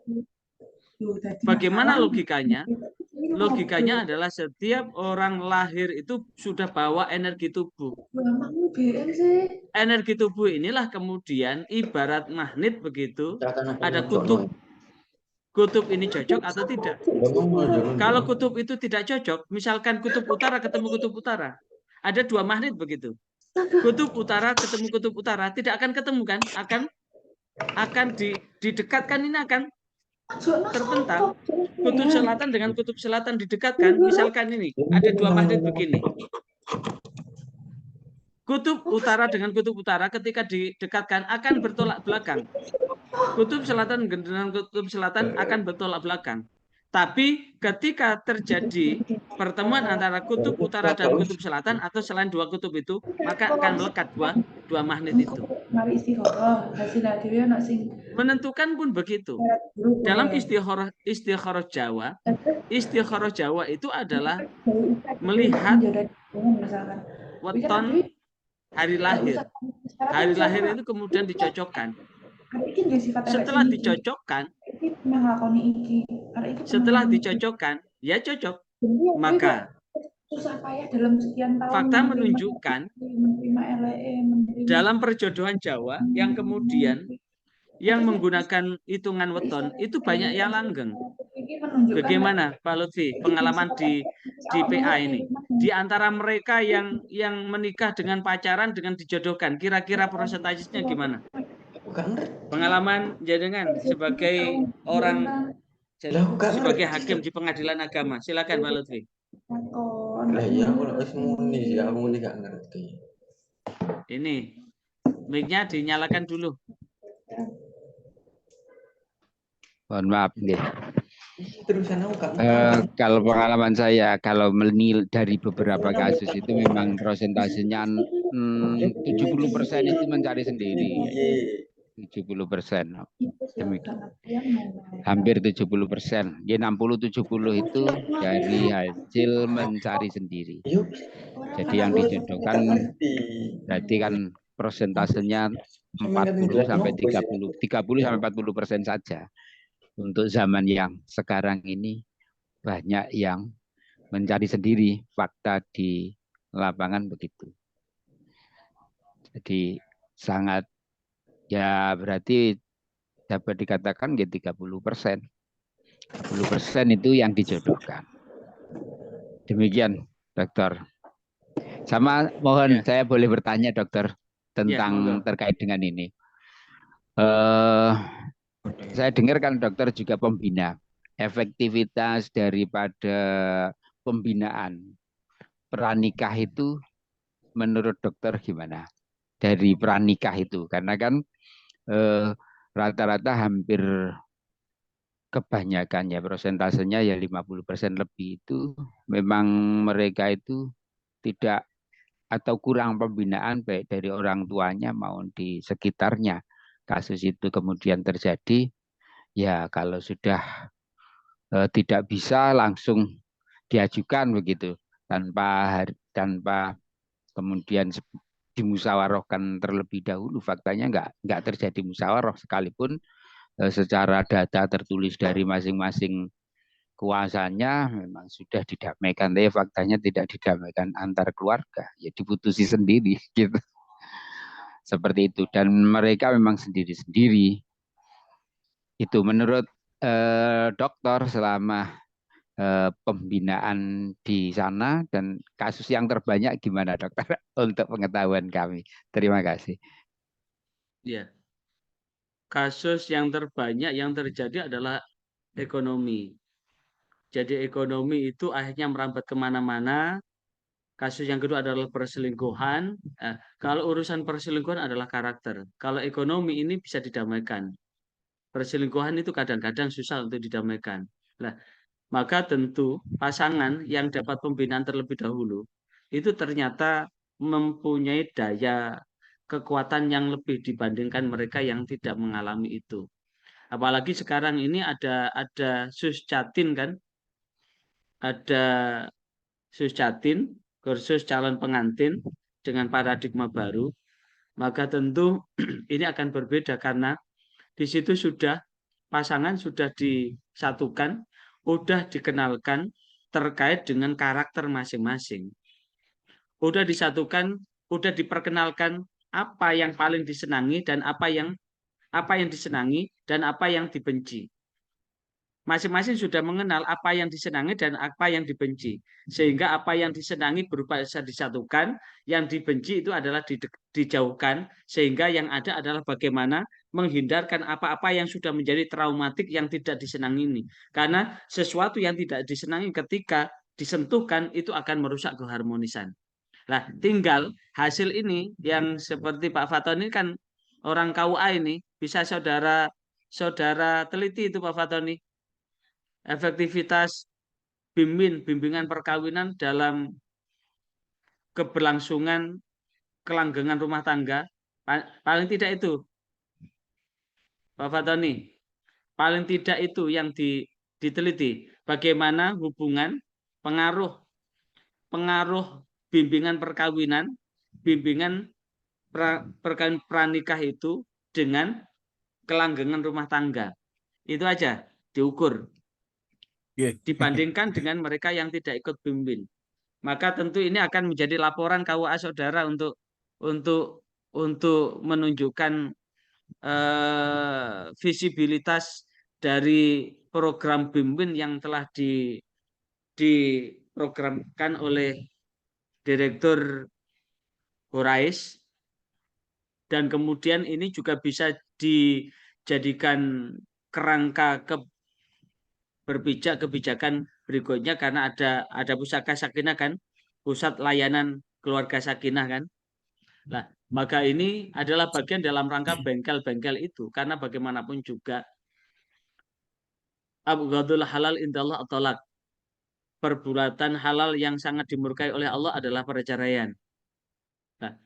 Bagaimana logikanya? Logikanya adalah setiap orang lahir itu sudah bawa energi tubuh. Energi tubuh inilah kemudian ibarat magnet begitu. Ada kutub. Kutub ini cocok atau tidak? Kalau kutub itu tidak cocok, misalkan kutub utara ketemu kutub utara, ada dua magnet begitu. Kutub utara ketemu kutub utara tidak akan ketemu kan? Akan didekatkan, ini akan terpental. Kutub selatan dengan kutub selatan didekatkan, misalkan ini ada dua magnet begini. Kutub utara dengan kutub utara ketika didekatkan akan bertolak belakang. Kutub selatan dengan kutub selatan akan bertolak belakang. Tapi ketika terjadi pertemuan antara kutub utara dan kutub selatan atau selain dua kutub itu, maka akan melekat dua magnet itu. Menentukan pun begitu. Dalam istikharah Jawa, istikharah Jawa itu adalah melihat weton hari lahir. Hari lahir itu kemudian dicocokkan. Setelah dicocokkan, ya cocok. Maka fakta menunjukkan dalam perjodohan Jawa yang kemudian yang menggunakan hitungan weton itu banyak yang langgeng. Bagaimana Pak Lutfi pengalaman di PA ini? Di antara mereka yang menikah dengan pacaran dengan dijodohkan, kira-kira persentasenya gimana? Pengalaman jenengan sebagai orang sebagai hakim di pengadilan agama, silakan Pak Lutfi. Ini mic-nya dinyalakan dulu. Mohon maaf nih. Kalau pengalaman saya, kalau menilai dari beberapa kasus itu memang prosentasenya 70% itu mencari sendiri. 70%, hampir 70%, ya 60-70 itu dari hasil mencari sendiri. Jadi yang dijodohkan berarti kan prosentasenya 40 sampai 30 sampai 40% saja. Untuk zaman yang sekarang ini banyak yang mencari sendiri, fakta di lapangan begitu. Jadi sangat, ya berarti dapat dikatakan ya 30%. 30% itu yang dijodohkan. Demikian, Dokter. Sama mohon saya boleh bertanya, Dokter, tentang terkait dengan ini. Saya dengar kan dokter juga pembina. Efektivitas daripada pembinaan pranikah itu menurut dokter gimana? Dari pranikah itu, karena kan rata-rata hampir kebanyakan ya prosentasenya ya 50% lebih itu memang mereka itu tidak atau kurang pembinaan baik dari orang tuanya maupun di sekitarnya. Kasus itu kemudian terjadi, ya kalau sudah tidak bisa langsung diajukan begitu tanpa kemudian dimusyawarahkan terlebih dahulu. Faktanya nggak terjadi musyawarah sekalipun secara data tertulis dari masing-masing kuasanya memang sudah didamaikan, tapi faktanya tidak didamaikan antar keluarga, ya diputusi sendiri gitu. Seperti itu, dan mereka memang sendiri-sendiri. Itu menurut dokter selama pembinaan di sana dan kasus yang terbanyak gimana dokter untuk pengetahuan kami. Terima kasih. Ya, kasus yang terbanyak yang terjadi adalah ekonomi. Jadi ekonomi itu akhirnya merambat kemana-mana. Kasus yang kedua adalah perselingkuhan. Kalau urusan perselingkuhan adalah karakter. Kalau ekonomi ini bisa didamaikan. Perselingkuhan itu kadang-kadang susah untuk didamaikan. Nah, maka tentu pasangan yang dapat pembinaan terlebih dahulu itu ternyata mempunyai daya kekuatan yang lebih dibandingkan mereka yang tidak mengalami itu. Apalagi sekarang ini ada suscatin kan, ada suscatin, kursus calon pengantin dengan paradigma baru, maka tentu ini akan berbeda karena di situ sudah pasangan sudah disatukan, sudah dikenalkan terkait dengan karakter masing-masing. Sudah disatukan, sudah diperkenalkan apa yang paling disenangi dan apa yang disenangi dan apa yang dibenci. Masing-masing sudah mengenal apa yang disenangi dan apa yang dibenci. Sehingga apa yang disenangi berupa disatukan, yang dibenci itu adalah dijauhkan, sehingga yang ada adalah bagaimana menghindarkan apa-apa yang sudah menjadi traumatik yang tidak disenangi ini. Karena sesuatu yang tidak disenangi ketika disentuhkan itu akan merusak keharmonisan. Nah, tinggal hasil ini yang seperti Pak Faton ini kan orang KUA ini, bisa saudara teliti itu Pak Fatoni. Efektivitas bimbingan perkawinan dalam keberlangsungan kelanggengan rumah tangga, paling tidak itu Pak Fatoni, paling tidak itu yang diteliti bagaimana hubungan pengaruh bimbingan perkawinan, bimbingan pranikah itu dengan kelanggengan rumah tangga. Itu aja diukur. Dibandingkan dengan mereka yang tidak ikut bimbing. Maka tentu ini akan menjadi laporan KUA saudara untuk menunjukkan visibilitas dari program bimbing yang telah diprogramkan oleh Direktur Horais, dan kemudian ini juga bisa dijadikan kerangka berpijak kebijakan berikutnya, karena ada pusaka sakinah kan, pusat layanan keluarga sakinah kan. Nah, maka ini adalah bagian dalam rangka bengkel-bengkel itu, karena bagaimanapun juga abghadul halal indallah at-talaq. Perbuatan halal yang sangat dimurkai oleh Allah adalah perceraian. Nah,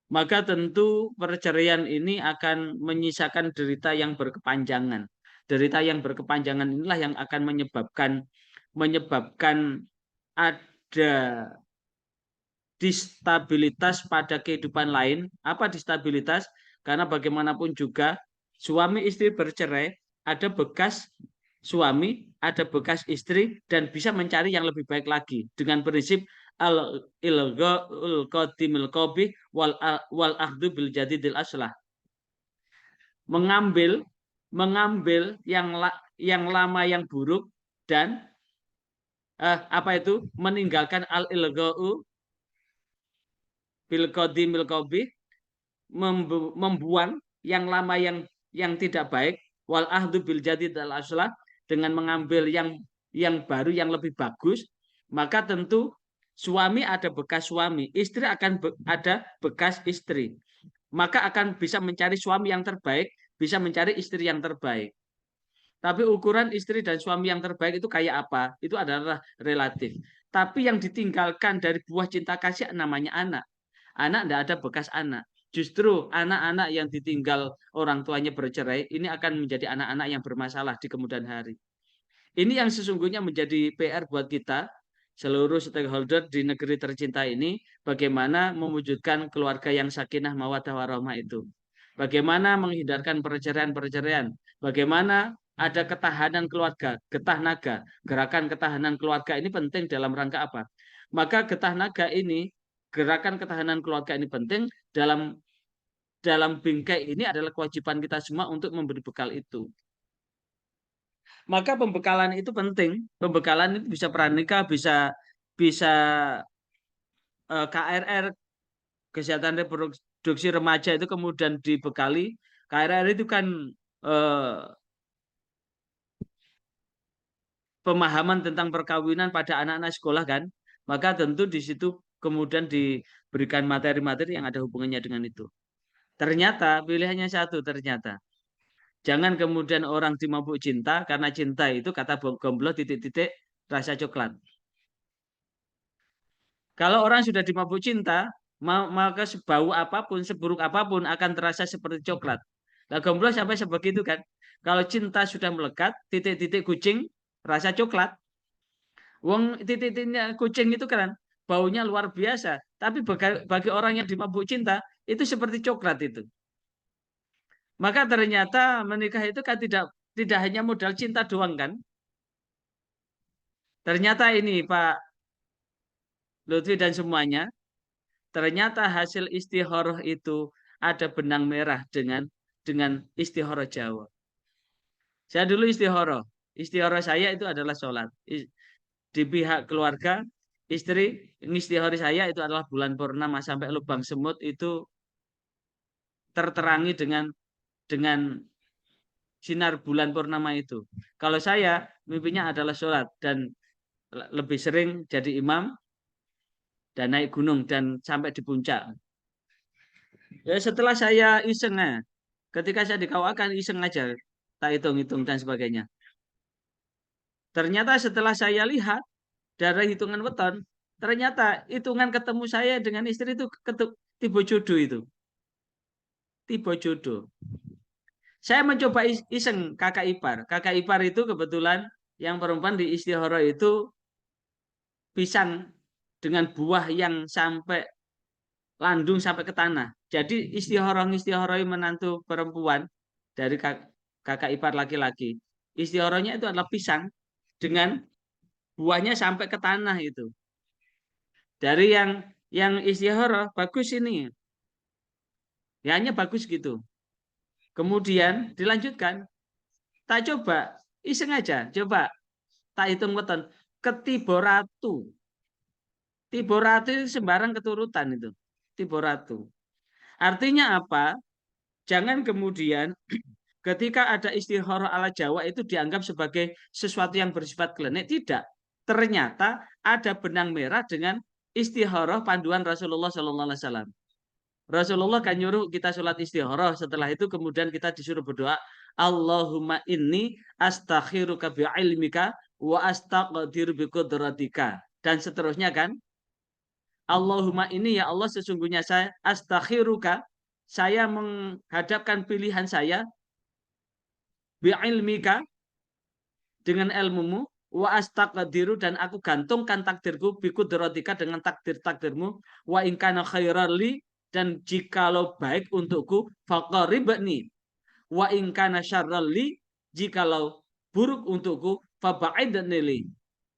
maka tentu perceraian ini akan menyisakan derita yang berkepanjangan. Derita yang berkepanjangan inilah yang akan menyebabkan ada distabilitas pada kehidupan lain. Apa distabilitas? Karena bagaimanapun juga suami istri bercerai, ada bekas suami, ada bekas istri, dan bisa mencari yang lebih baik lagi dengan prinsip al-ilgha'ul qadimil qabih wal akhdu bil jadidil aslah. Mengambil yang lama yang buruk dan meninggalkan al-ilgha'u bil qadimil qabih, membuang yang lama yang tidak baik, wal akhdu bil jadidil aslah, dengan mengambil yang baru yang lebih bagus. Maka tentu suami ada bekas suami, istri akan ada bekas istri. Maka akan bisa mencari suami yang terbaik, bisa mencari istri yang terbaik. Tapi ukuran istri dan suami yang terbaik itu kayak apa? Itu adalah relatif. Tapi yang ditinggalkan dari buah cinta kasih namanya anak. Anak tidak ada bekas anak. Justru anak-anak yang ditinggal orang tuanya bercerai ini akan menjadi anak-anak yang bermasalah di kemudian hari. Ini yang sesungguhnya menjadi PR buat kita, seluruh stakeholder di negeri tercinta ini, bagaimana mewujudkan keluarga yang sakinah mawaddah warahmah itu. Bagaimana menghindarkan perceraian-perceraian. Bagaimana ada ketahanan keluarga, getah naga. Gerakan ketahanan keluarga ini penting dalam rangka apa? Maka getah naga ini, gerakan ketahanan keluarga ini penting dalam bingkai ini adalah kewajiban kita semua untuk memberi bekal itu. Maka pembekalan itu penting. Pembekalan itu bisa pranikah, bisa KRR, kesehatan reproduksi remaja itu kemudian dibekali. KRR itu kan pemahaman tentang perkawinan pada anak-anak sekolah kan. Maka tentu di situ kemudian diberikan materi-materi yang ada hubungannya dengan itu. Ternyata pilihannya satu ternyata. Jangan kemudian orang dimabuk cinta, karena cinta itu kata Gombloh titik-titik rasa coklat. Kalau orang sudah dimabuk cinta, maka sebau apapun, seburuk apapun akan terasa seperti coklat. Nah, Gombloh sampai sebegitu kan. Kalau cinta sudah melekat, titik-titik kucing rasa coklat. Wong titik-titiknya kucing itu kan baunya luar biasa, tapi bagi orang yang dimabuk cinta itu seperti coklat itu. Maka ternyata menikah itu kan tidak hanya modal cinta doang kan. Ternyata ini Pak Lutfi dan semuanya, ternyata hasil istikharah itu ada benang merah dengan istikharah Jawa. Saya dulu istikharah. Istikharah saya itu adalah sholat. Di pihak keluarga, istri istikharah saya itu adalah bulan purnama sampai lubang semut itu terterangi dengan sinar bulan purnama itu. Kalau saya mimpinya adalah sholat dan lebih sering jadi imam dan naik gunung dan sampai di puncak. Ya setelah saya iseng, ketika saya dikawalkan iseng aja, tak hitung-hitung dan sebagainya. Ternyata setelah saya lihat dari hitungan weton, ternyata hitungan ketemu saya dengan istri itu tiba jodoh itu. Tiba jodoh. Saya mencoba iseng kakak ipar. Kakak ipar itu kebetulan yang perempuan di istikharah itu pisang dengan buah yang sampai landung sampai ke tanah. Jadi istikharah menantu perempuan dari kakak ipar laki-laki. Istikharahnya itu adalah pisang dengan buahnya sampai ke tanah itu. Dari yang istikharah bagus ini. Ya hanya bagus gitu. Kemudian dilanjutkan, tak coba, iseng aja, coba, tak hitung weton, ketiba ratu. Tiba ratu itu sembarang keturutan itu, tiba ratu. Artinya apa? Jangan kemudian ketika ada istikharah ala Jawa itu dianggap sebagai sesuatu yang bersifat klinik. Tidak. Ternyata ada benang merah dengan istikharah panduan Rasulullah SAW. Rasulullah kan nyuruh kita sholat istikharah. Setelah itu kemudian kita disuruh berdoa, Allahumma inni astakhiruka bi'ilmika wa astaqdiru biqudratika. Dan seterusnya kan. Allahumma ini ya Allah sesungguhnya saya astakhiruka. Saya menghadapkan pilihan saya bi'ilmika dengan ilmumu wa astaqdiru dan aku gantungkan takdirku biqudratika dengan takdir-takdirmu wa in kana khairan li dan jikalau baik untukku faqaribni wa in kana syarran li jikalau buruk untukku faba'idni li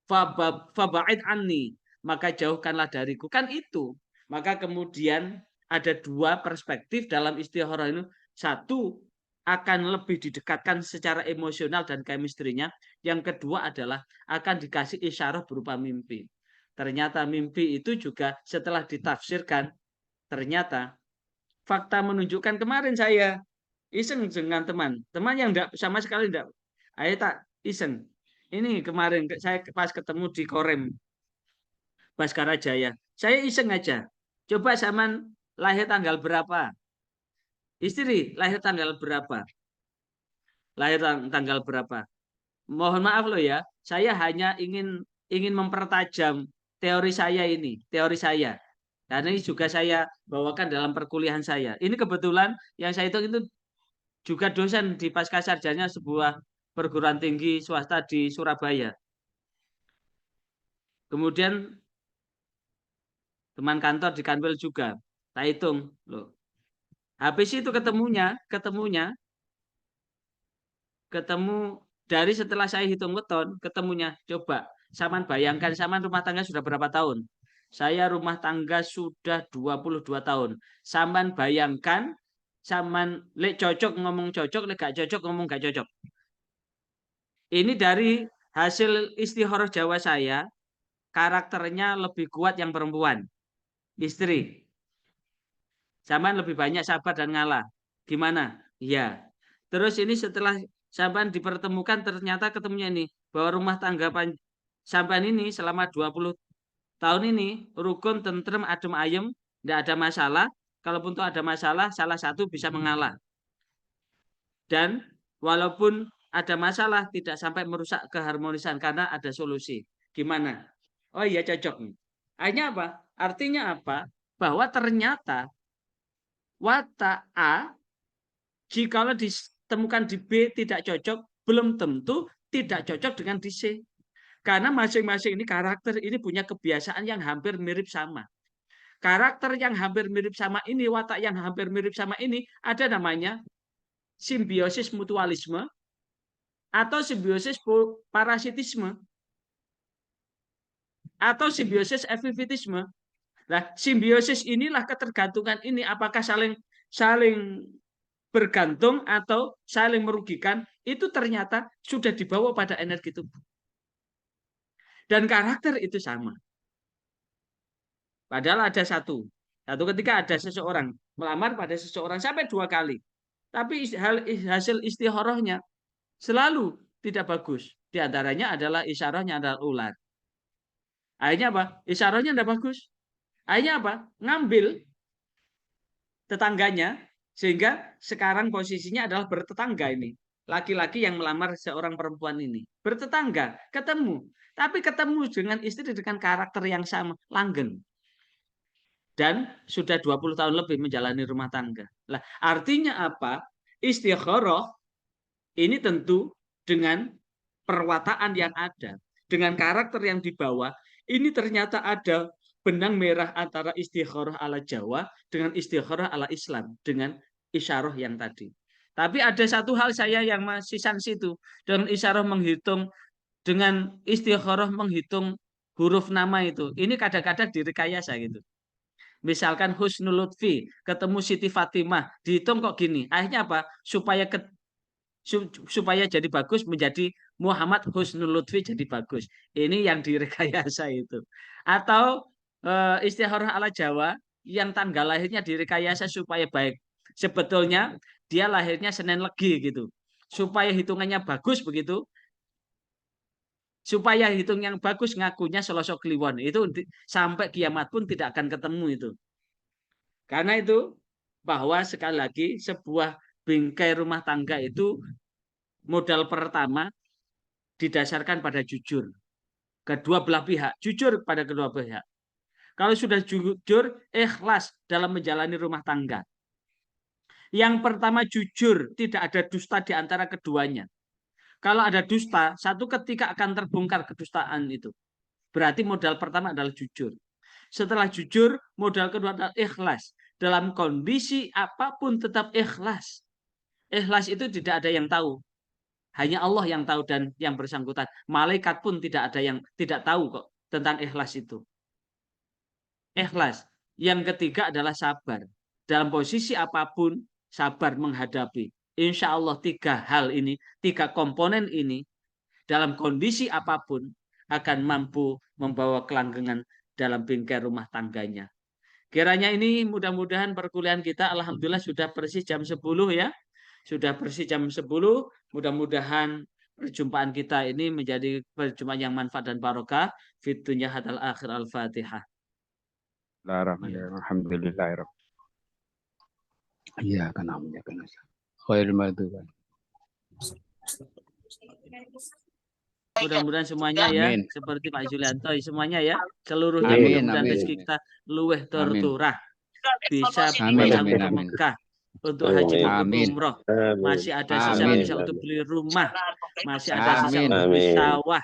faba'id anni maka jauhkanlah dariku kan itu. Maka kemudian ada dua perspektif dalam istikharah ini. Satu akan lebih didekatkan secara emosional dan chemistry-nya. Yang kedua adalah akan dikasih isyarah berupa mimpi. Ternyata mimpi itu juga setelah ditafsirkan, ternyata fakta menunjukkan kemarin saya iseng dengan teman yang sama sekali enggak. Ayo tak iseng. Ini kemarin saya pas ketemu di Korem Baskara Jaya. Saya iseng aja. Coba zaman lahir tanggal berapa? Istri lahir tanggal berapa? Lahir tanggal berapa? Mohon maaf loh ya, saya hanya ingin mempertajam teori saya ini, teori saya. Karena ini juga saya bawakan dalam perkuliahan saya. Ini kebetulan yang saya hitung itu juga dosen di pasca sarjana sebuah perguruan tinggi swasta di Surabaya. Kemudian teman kantor di Kanwil juga. Tak hitung loh. Habis itu ketemu dari setelah saya hitung weton, ketemunya coba saman bayangkan saman rumah tangga sudah berapa tahun? Saya rumah tangga sudah 22 tahun. Saman bayangkan saman lek cocok ngomong cocok, lek gak cocok ngomong gak cocok. Ini dari hasil istikharah Jawa saya, karakternya lebih kuat yang perempuan, istri. Saman lebih banyak sabar dan ngalah. Gimana? Iya. Terus ini setelah sampean dipertemukan ternyata ketemunya ini bahwa rumah tangga sampean ini selama 20 tahun ini rukun, tentrem, adem ayem, tidak ada masalah. Kalaupun tuh ada masalah, salah satu bisa mengalah. Dan walaupun ada masalah tidak sampai merusak keharmonisan karena ada solusi. Gimana? Oh iya cocok nih. Artinya apa? Artinya apa? Bahwa ternyata watak A jikalau ditemukan di B tidak cocok, belum tentu tidak cocok dengan di C. Karena masing-masing ini karakter ini punya kebiasaan yang hampir mirip sama. Karakter yang hampir mirip sama ini, watak yang hampir mirip sama ini, ada namanya simbiosis mutualisme atau simbiosis parasitisme atau simbiosis evivitisme. Nah, simbiosis inilah ketergantungan ini apakah saling bergantung atau saling merugikan, itu ternyata sudah dibawa pada energi tubuh. Dan karakter itu sama. Padahal ada satu ketika ada seseorang melamar pada seseorang sampai 2 kali. Tapi hasil istikharahnya selalu tidak bagus. Di antaranya adalah isyarahnya adalah ular. Akhirnya apa? Isyarahnya tidak bagus. Akhirnya apa? Ngambil tetangganya, sehingga sekarang posisinya adalah bertetangga ini. Laki-laki yang melamar seorang perempuan ini. Bertetangga, ketemu. Tapi ketemu dengan istri dengan karakter yang sama, langgeng. Dan sudah 20 tahun lebih menjalani rumah tangga. Lah, artinya apa? Istikharah ini tentu dengan perwataan yang ada, dengan karakter yang dibawa, ini ternyata ada benang merah antara istikharah ala Jawa dengan istikharah ala Islam, dengan isyarah yang tadi. Tapi ada satu hal saya yang masih sangsi itu, dengan isyarah menghitung, dengan istikharah menghitung huruf nama itu. Ini kadang-kadang direkayasa gitu. Misalkan Husnul Lutfi ketemu Siti Fatimah, dihitung kok gini. Akhirnya apa? Supaya jadi bagus menjadi Muhammad Husnul Lutfi jadi bagus. Ini yang direkayasa itu. Atau istikharah ala Jawa yang tanggal lahirnya direkayasa supaya baik. Sebetulnya dia lahirnya Senin Legi gitu. Supaya hitungannya bagus begitu. Supaya hitung yang bagus ngakunya Selasa Kliwon. Itu sampai kiamat pun tidak akan ketemu itu. Karena itu bahwa sekali lagi sebuah bingkai rumah tangga itu modal pertama didasarkan pada jujur. Kedua belah pihak, jujur pada kedua pihak. Kalau sudah jujur, ikhlas dalam menjalani rumah tangga. Yang pertama jujur, tidak ada dusta di antara keduanya. Kalau ada dusta, satu ketika akan terbongkar kedustaan itu. Berarti modal pertama adalah jujur. Setelah jujur, modal kedua adalah ikhlas. Dalam kondisi apapun tetap ikhlas. Ikhlas itu tidak ada yang tahu. Hanya Allah yang tahu dan yang bersangkutan. Malaikat pun tidak ada yang tidak tahu kok tentang ikhlas itu. Ikhlas. Yang ketiga adalah sabar. Dalam posisi apapun, sabar menghadapi. Insya Allah 3 hal ini, 3 komponen ini, dalam kondisi apapun akan mampu membawa kelanggengan dalam bingkai rumah tangganya. Kiranya ini mudah-mudahan perkuliahan kita alhamdulillah sudah persis jam 10 ya. Sudah persis jam 10. Mudah-mudahan perjumpaan kita ini menjadi perjumpaan yang manfaat dan barokah. Fid dunya hadal akhir al-Fatihah. Alhamdulillah. Iya, kan namanya kan. Khairul madhuban. Mudah-mudahan semuanya ya, amin. Seperti Pak Julianto semuanya ya, seluruh amin, dan rezeki kita luweh terturah, bisa bisa Mekah, untuk haji Amin. maupun Amin. umroh. Amin. Masih ada Amin. sisa-sisa Amin. untuk beli rumah, masih ada sisa Amin. untuk beli Amin. sawah,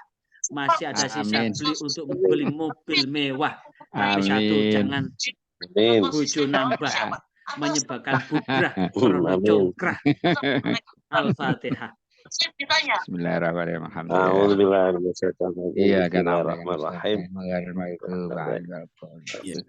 masih ada sisa Amin. untuk beli mobil mewah. Tapi satu, Amin. jangan Amin. bojo nambah menyebabkan bubrah krono Amin. congkrah. Al-Fatihah. Bismillahirrahmanirrahim. Alhamdulillah. A'udzubillahi minasyaitonir rajim. Iya, kan Bismillahirrahmanirrahim. Bismillahirrahmanirrahim. Iya.